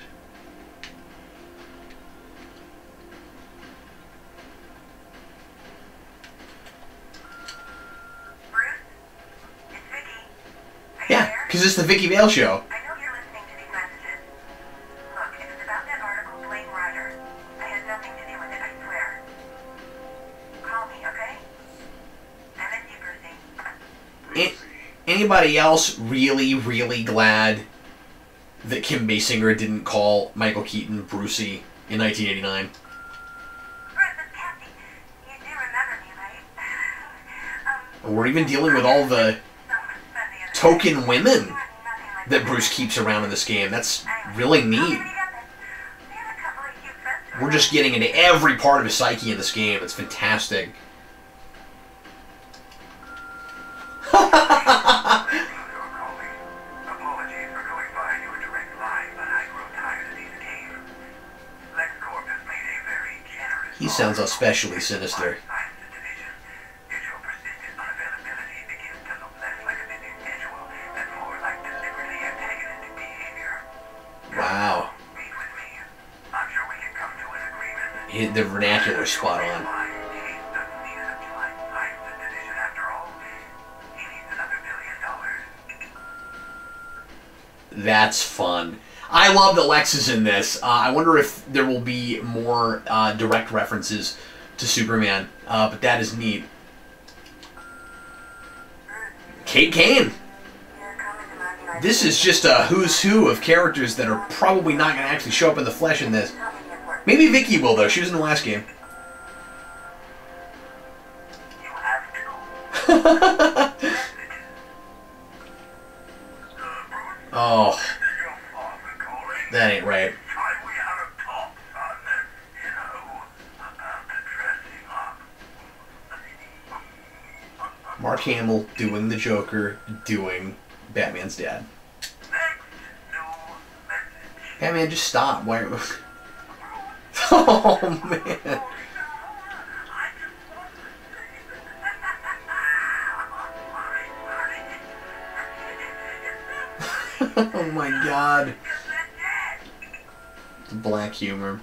A: Yeah, because it's the Vicky Vale show.
H: I know you're listening to these messages. Look, if it's about that article, Blame Ryder. I had nothing to do with it, I swear. Call me, okay? I miss you, Brucey.
A: Anybody else really, really glad that Kim Basinger didn't call Michael Keaton Brucey in 1989?
H: Bruce, it's Kathy. You do remember me, right?
A: We're even dealing with all the token women that Bruce keeps around in this game. That's really neat. We're just getting into every part of his psyche in this game. It's fantastic. He sounds especially sinister. Wow. The vernacular is spot on. That's fun. I love that Lex is in this. I wonder if there will be more direct references to Superman, but that is neat. Kate Kane. This is just a who's who of characters that are probably not going to actually show up in the flesh in this. Maybe Vicky will, though. She was in the last game. Oh. That ain't right. Mark Hamill doing the Joker, doing Batman's dad. Batman, just stop. Why? Oh man. Oh my god. The black humor.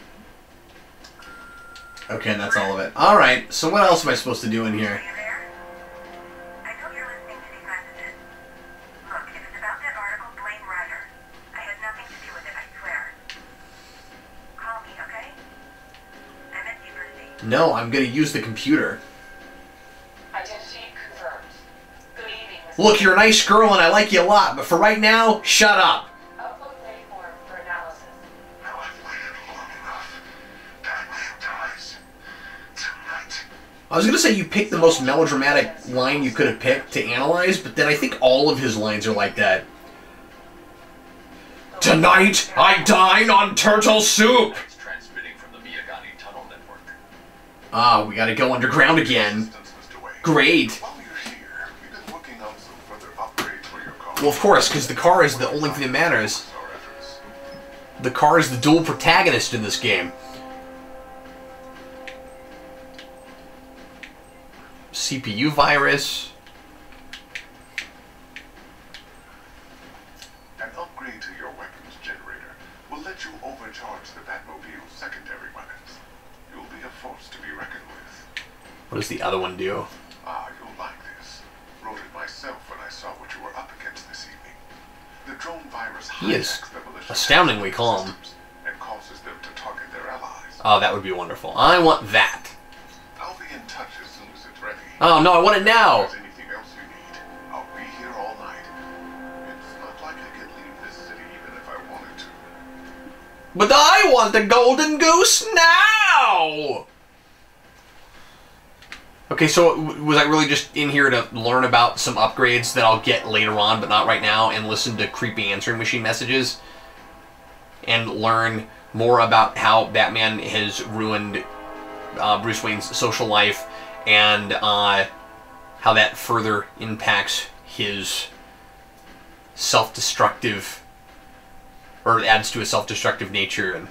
A: Okay, and that's all of it. Alright, so what else am I supposed to do in here?
H: I know you're listening to these messages. Look, if it's about that article, Blame Ryder. I had nothing to do with it, I swear. Call me, okay? I miss you, Brucey.
A: No, I'm gonna use the computer.
I: Identity confirmed. Good evening, Mr.
A: Look, you're a nice girl and I like you a lot, but for right now, shut up.
I: Upload waveform for analysis.
G: Now I've waited long enough. Batman dies tonight.
A: I was gonna say you picked the most melodramatic line you could have picked to analyze, but then I think all of his lines are like that. Tonight, I dine on turtle soup!
C: It's transmitting from the Miyagani tunnel network.
A: Ah, we gotta go underground again.
G: Distance, Mr. Wayne.
A: Great.
G: While you're here, we've been working on some further upgrades for your car.
A: Well, of course, because the car is the only thing that matters.
G: Our efforts.
A: The car is the dual protagonist in this game. CPU virus.
G: An upgrade to your weapons generator will let you overcharge the Batmobile's secondary weapons. You'll be a force to be reckoned with.
A: What does the other one do?
G: Ah, you'll like this. Wrote it myself when I saw what you were up against this evening. The drone virus
A: He is
G: hijacks the malicious
A: astoundingly calm.
G: systems and causes them to target their allies.
A: Oh, that would be wonderful. I want that.
G: I'll be in touch as soon as it's ready.
A: Oh, no, I want it now.
G: If there's anything else you need, I'll be here all night. It's not like I could leave this city even if I wanted to.
A: But I want the golden goose now! Okay, so was I really just in here to learn about some upgrades that I'll get later on, but not right now, and listen to creepy answering machine messages? And learn more about how Batman has ruined Bruce Wayne's social life, and how that further impacts his self-destructive, or adds to his self-destructive nature. And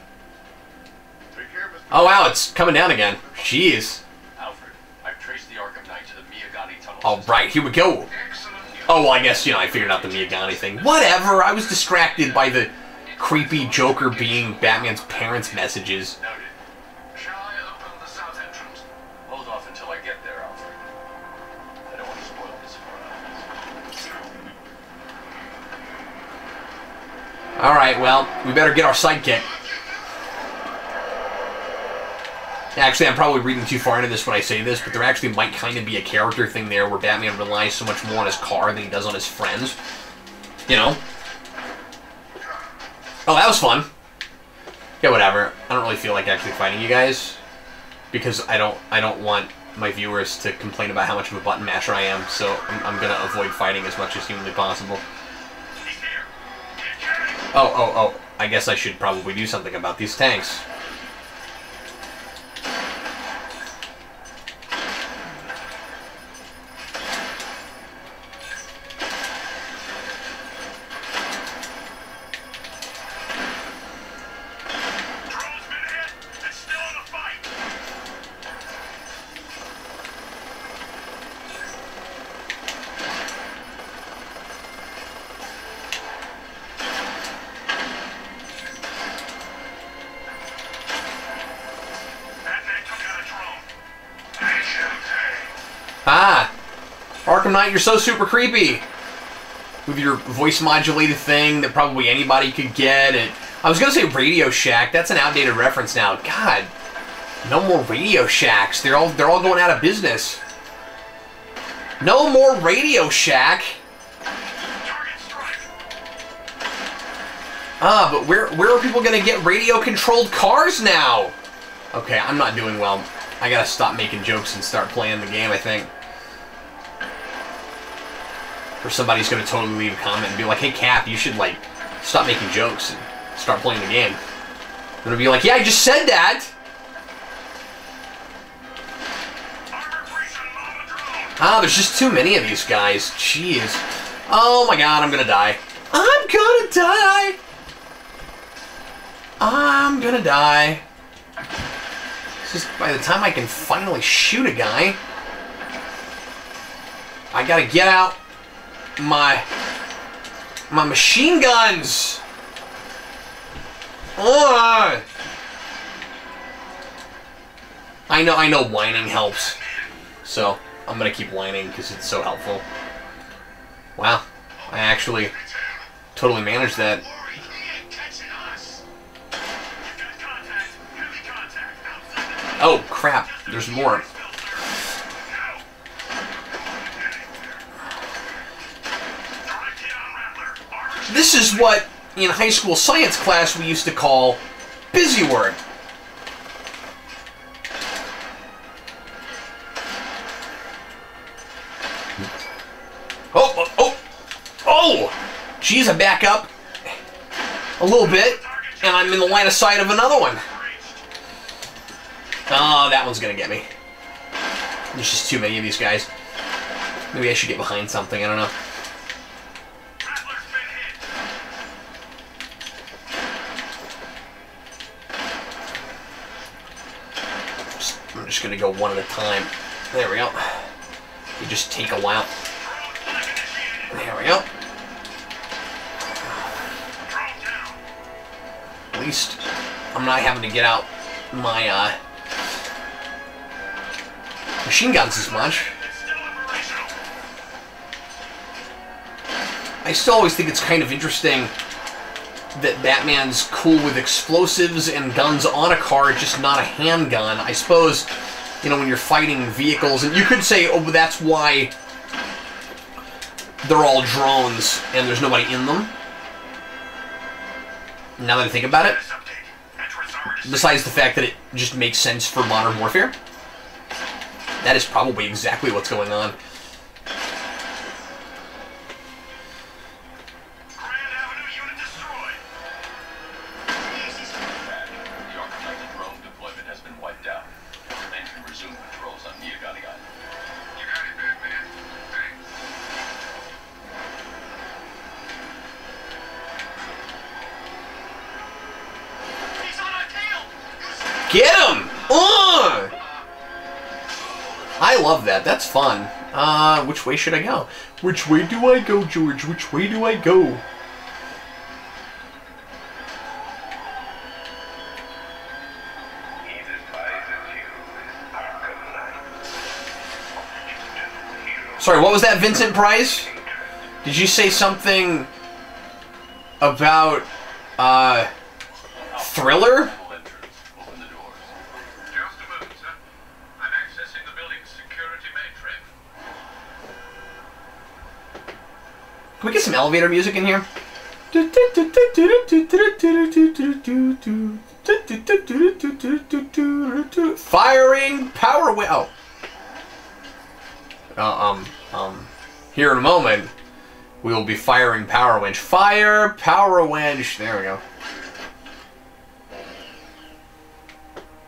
A: oh wow, it's coming down again. Jeez.
C: Alfred, I've traced the Arkham Knight to the Miyagani tunnel.
A: All right, here we go. Oh well, I guess I figured out the Miyagani thing. Whatever. I was distracted by the creepy Joker being Batman's parents' messages.
C: Noted. Shall I open the south entrance? Hold off until I get there, Alfred. I don't want to spoil this for others.
A: Alright, well, we better get our sidekick. Actually, I'm probably reading too far into this when I say this, but there actually might kind of be a character thing there where Batman relies so much more on his car than he does on his friends. You know? Oh, that was fun. Yeah, whatever. I don't really feel like actually fighting you guys, because I don't want my viewers to complain about how much of a button masher I am, so I'm gonna avoid fighting as much as humanly possible. Oh, I guess I should probably do something about these tanks. Ah! Arkham Knight, you're so super creepy! With your voice modulated thing that probably anybody could get. I was gonna say Radio Shack, that's an outdated reference now. God, no more Radio Shacks. They're all going out of business. No more Radio Shack! Ah, but where are people gonna get radio-controlled cars now? Okay, I'm not doing well. I gotta stop making jokes and start playing the game, I think. Or somebody's gonna totally leave a comment and be like, hey Cap, you should like stop making jokes and start playing the game. I'm gonna be like, yeah, I just said that! Ah, there's just too many of these guys. Jeez. Oh my god, I'm gonna die. I'm gonna die! I'm gonna die. It's just by the time I can finally shoot a guy, I gotta get out my machine guns. Ugh. I know whining helps, so I'm gonna keep whining because it's so helpful. Wow, I actually totally managed that. Oh crap, there's more. This is what, in high school science class, we used to call busy work. Oh! Geez, I back up a little bit, and I'm in the line of sight of another one. Oh, that one's gonna get me. There's just too many of these guys. Maybe I should get behind something, I don't know. I'm just gonna go one at a time. There we go. You just take a while. There we go. At least I'm not having to get out my machine guns as much. I still always think it's kind of interesting that Batman's cool with explosives and guns on a car, just not a handgun. I suppose, you know, when you're fighting vehicles, and you could say, oh, but that's why they're all drones and there's nobody in them. Now that I think about it. besides the fact that it just makes sense for Modern Warfare. That is probably exactly what's going on.
D: Grand Avenue unit destroyed.
C: The Arkham Knight's drone deployment has been wiped out. Men can resume patrols on Niagani Island.
D: You got it, Batman. Thanks. He's on our tail!
A: Get him! I love that. That's fun. Which way should I go? Which way do I go, George? Which way do I go? Sorry, what was that, Vincent Price? Did you say something about, Thriller?
C: Open the doors.
D: Just a moment, sir. I'm accessing the building's security mainframe.
A: Can we get some elevator music in here? Firing power well. Here in a moment, we will be firing power winch. Fire power winch. There we go.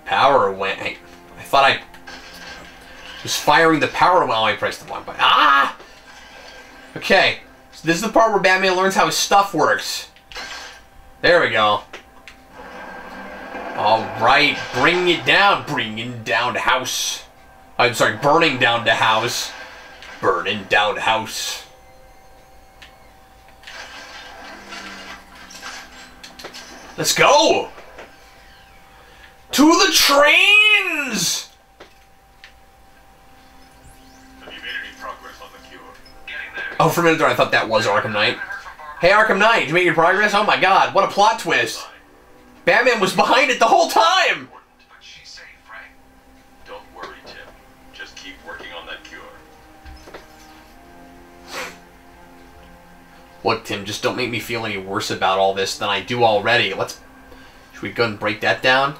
A: Power winch. Hey, I thought I was firing the power well. I pressed the wrong button. Ah! Okay. So this is the part where Batman learns how his stuff works. There we go. Alright. Bring it down. Bringing down the house. I'm sorry. Burning down the house. Burning down the house. Let's go! To the trains!
D: Have you made any progress on the cure? Getting there.
A: Oh, for a minute there I thought that was Arkham Knight. Hey, Arkham Knight, did you make any progress? Oh my god, what a plot twist. Batman was behind it the whole time!
D: But she's safe, right?
C: Don't worry, Tim. Just keep working on that cure.
A: Look, Tim, just don't make me feel any worse about all this than I do already. Should we go and break that down?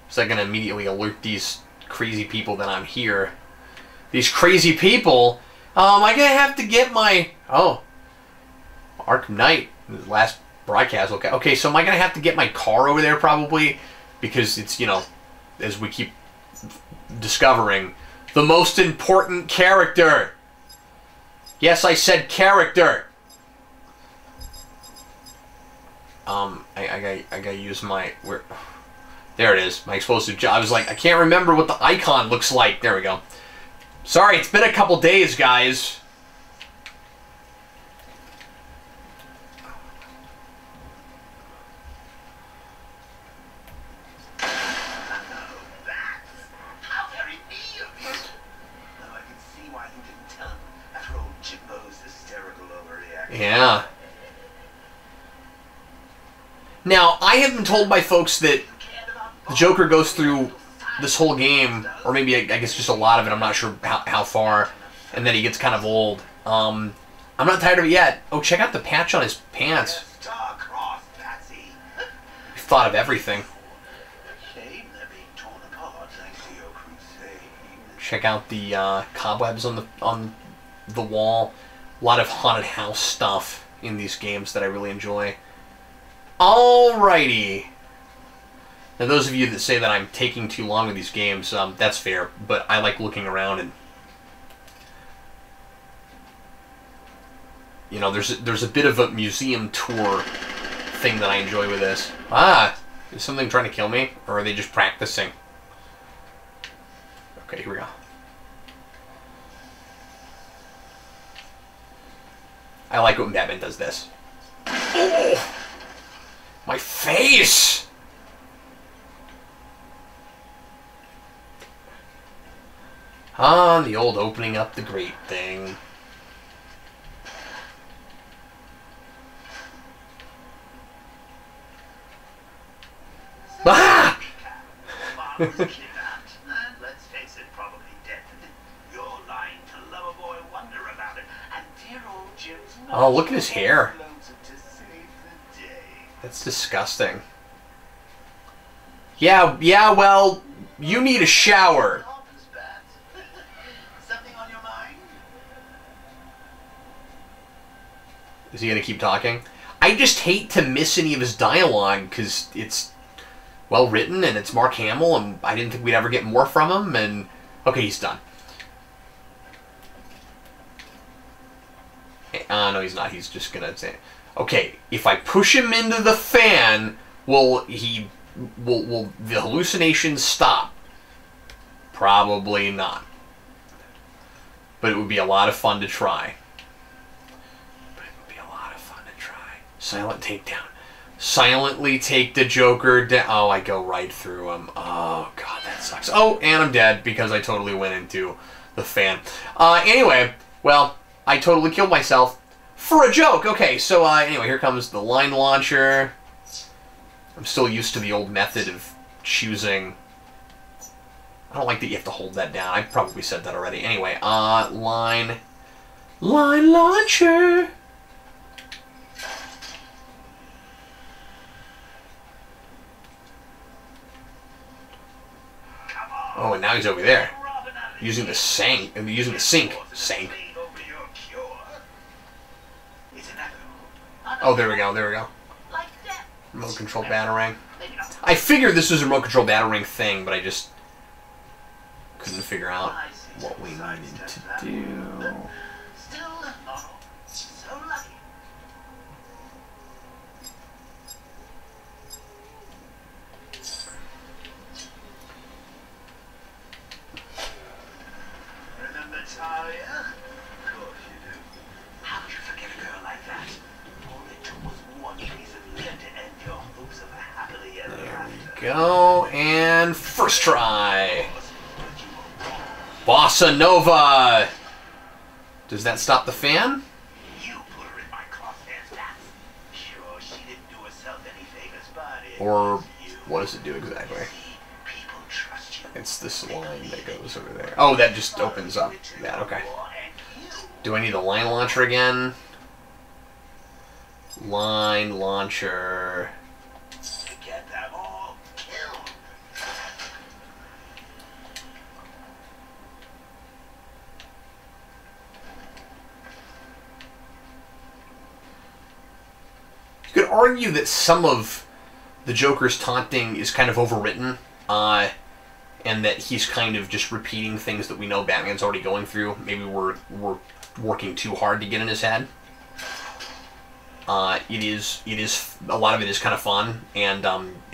A: Is that going to immediately alert these crazy people that I'm here? These crazy people? I'm going to have to get my... Oh. Arkham Knight. Last broadcast. Okay, okay, so am I going to have to get my car over there probably? Because it's, you know, as we keep discovering, the most important character. Yes, I said character. I gotta use my... There it is. My explosive... I was like, I can't remember what the icon looks like. There we go. Sorry, it's been a couple days, guys.
F: How very me of you. Now I can see why you didn't tell him after old Jimbo's hysterical overreaction.
A: Yeah. Now, I have been told by folks that the Joker goes through this whole game, or maybe I guess just a lot of it, I'm not sure how far, and that he gets kind of old. I'm not tired of it yet. Oh, check out the patch on his pants. We've thought of everything. Check out the cobwebs on the wall. A lot of haunted house stuff in these games that I really enjoy. Alrighty. Now, those of you that say that I'm taking too long with these games, that's fair, but I like looking around and, you know, there's a bit of a museum tour thing that I enjoy with this. Ah, is something trying to kill me, or are they just practicing? Okay, here we go. I like when Batman does this. Oh! My face! Ah, the old opening up the grate thing. Ah!
F: Let's face it, probably dead. You're lying to Loverboy wonder about it, and dear old Jim's
A: Oh, look at his hair.
F: to save the day.
A: That's disgusting. Yeah, well, you need a shower.
F: Something on your mind?
A: Is he gonna keep talking? I just hate to miss any of his dialogue because it's well written and it's Mark Hamill, and I didn't think we'd ever get more from him. And okay, he's done. No, he's not. He's just gonna say, okay, if I push him into the fan, will the hallucinations stop? Probably not. But it would be a lot of fun to try. Silent takedown. Silently take the Joker down. Oh, I go right through him. Oh, God, that sucks. Oh, and I'm dead because I totally went into the fan. Anyway, well, I totally killed myself for a joke. Okay, so anyway, here comes the line launcher. I'm still used to the old method of choosing. I don't like that you have to hold that down. I probably said that already. Anyway, line launcher. Oh, and now he's over there, using the sink. Oh, there we go. Remote control batarang. I figured this was a remote control batarang thing, but I just couldn't figure out what we needed to do. Go, and first try. Bossa Nova. Does that stop the fan? Or what does it do exactly? It's this line that goes over there. Oh, that just opens up that. Okay. Do I need the line launcher again? Line launcher. You could argue that some of the Joker's taunting is kind of overwritten, and that he's kind of just repeating things that we know Batman's already going through. Maybe we're working too hard to get in his head. It is a lot of it is kind of fun and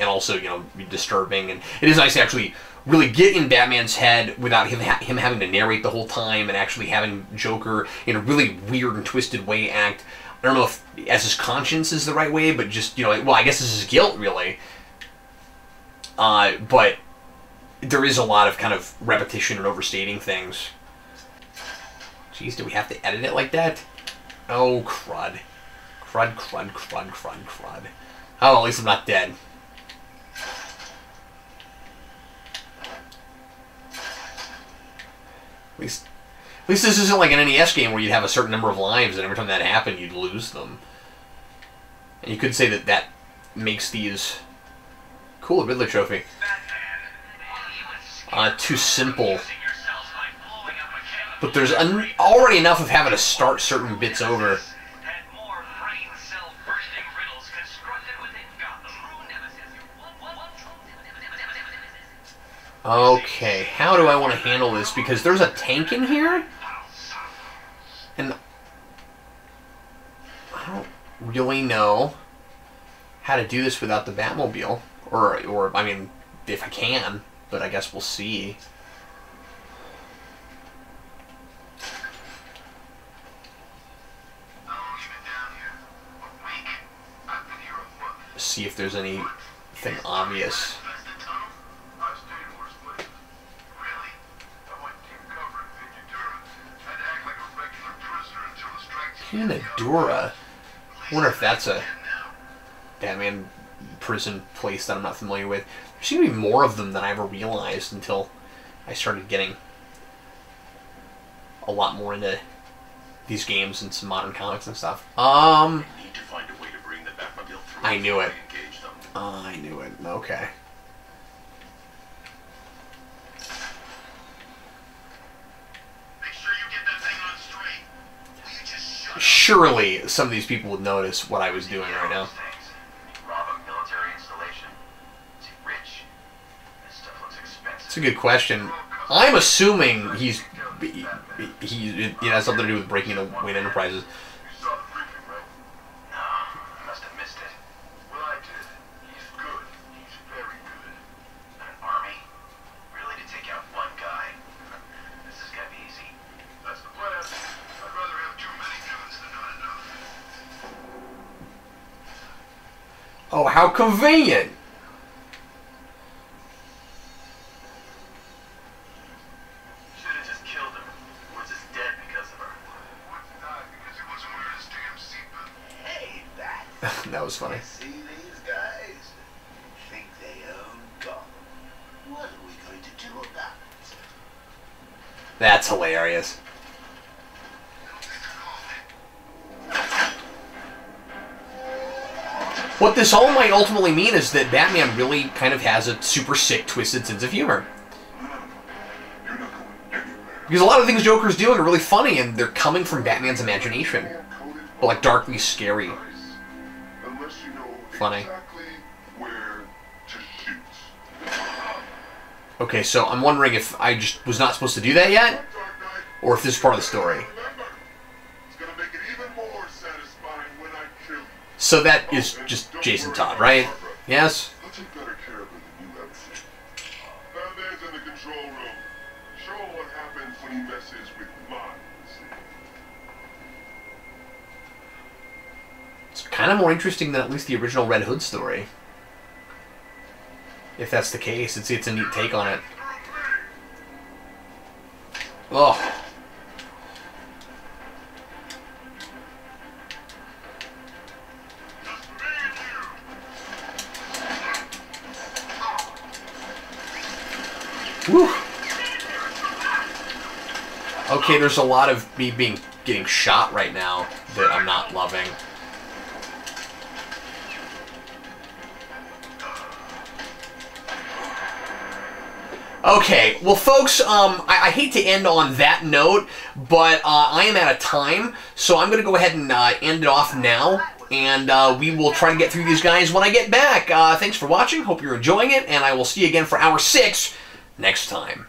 A: also, you know, disturbing, and it is nice to actually really get in Batman's head without him having to narrate the whole time, and actually having Joker in a really weird and twisted way act. I don't know if as his conscience is the right way, but just, you know, well, I guess this is guilt, really. But there is a lot of kind of repetition and overstating things. Jeez, do we have to edit it like that? Oh, crud. Crud. Oh, at least I'm not dead. At least this isn't like an NES game where you'd have a certain number of lives, and every time that happened, you'd lose them. And you could say that that makes these... Cool, a Riddler trophy. Too simple. But there's already enough of having to start certain bits over. Okay, how do I want to handle this? Because there's a tank in here? And I don't really know how to do this without the Batmobile. Or I mean, if I can, but I guess we'll see. See if there's anything obvious. Dura. I wonder if that's a Batman prison place that I'm not familiar with. There seem to be more of them than I ever realized until I started getting a lot more into these games and some modern comics and stuff. I knew it. I knew it. Okay. surely some of these people would notice what I was doing right now.
B: Rob a military installation. Is he rich? This stuff looks expensive.
A: It's a good question. I'm assuming he has something to do with breaking into Wayne Enterprises.
G: You saw the briefing, right?
B: No, I must have missed it.
G: Well, I did. He's good. He's very good.
B: An army? Really, to take out one guy? This is gonna be easy.
G: That's the plan. I'd rather have too many guns than not enough.
A: Oh, how convenient!
B: Should have just killed him. Woods is dead because of her.
G: Woods died because he wasn't wearing his damn seatbelt.
F: Hey, Bat.
A: That was funny.
F: See these guys? Think they own Gotham. What are we going to do about it?
A: That's hilarious. What this all might ultimately mean is that Batman really kind of has a super sick, twisted sense of humor.
G: You're not going anywhere.
A: Because a lot of things Joker's doing are really funny, and they're coming from Batman's imagination. But like darkly scary.
G: Unless you know
A: Funny.
G: exactly where to shoot.
A: Okay, so I'm wondering if I just was not supposed to do that yet,
G: Dark Knight,
A: or if this is part of the story.
G: remember, it's gonna make it even more satisfying when I kill you.
A: So that is just Jason Todd, right? Yes?
G: I'll take better care of him than you ever did. Batman's in the control room. Show him what happens when he messes with mine.
A: It's kind of more interesting than at least the original Red Hood story. If that's the case, it's a neat take on it. Oh. Woo. Okay, there's a lot of me getting shot right now that I'm not loving. Okay, well, folks, I hate to end on that note, but I am out of time, so I'm going to go ahead and end it off now, and we will try to get through these guys when I get back. Thanks for watching, hope you're enjoying it, and I will see you again for Hour 6 next time.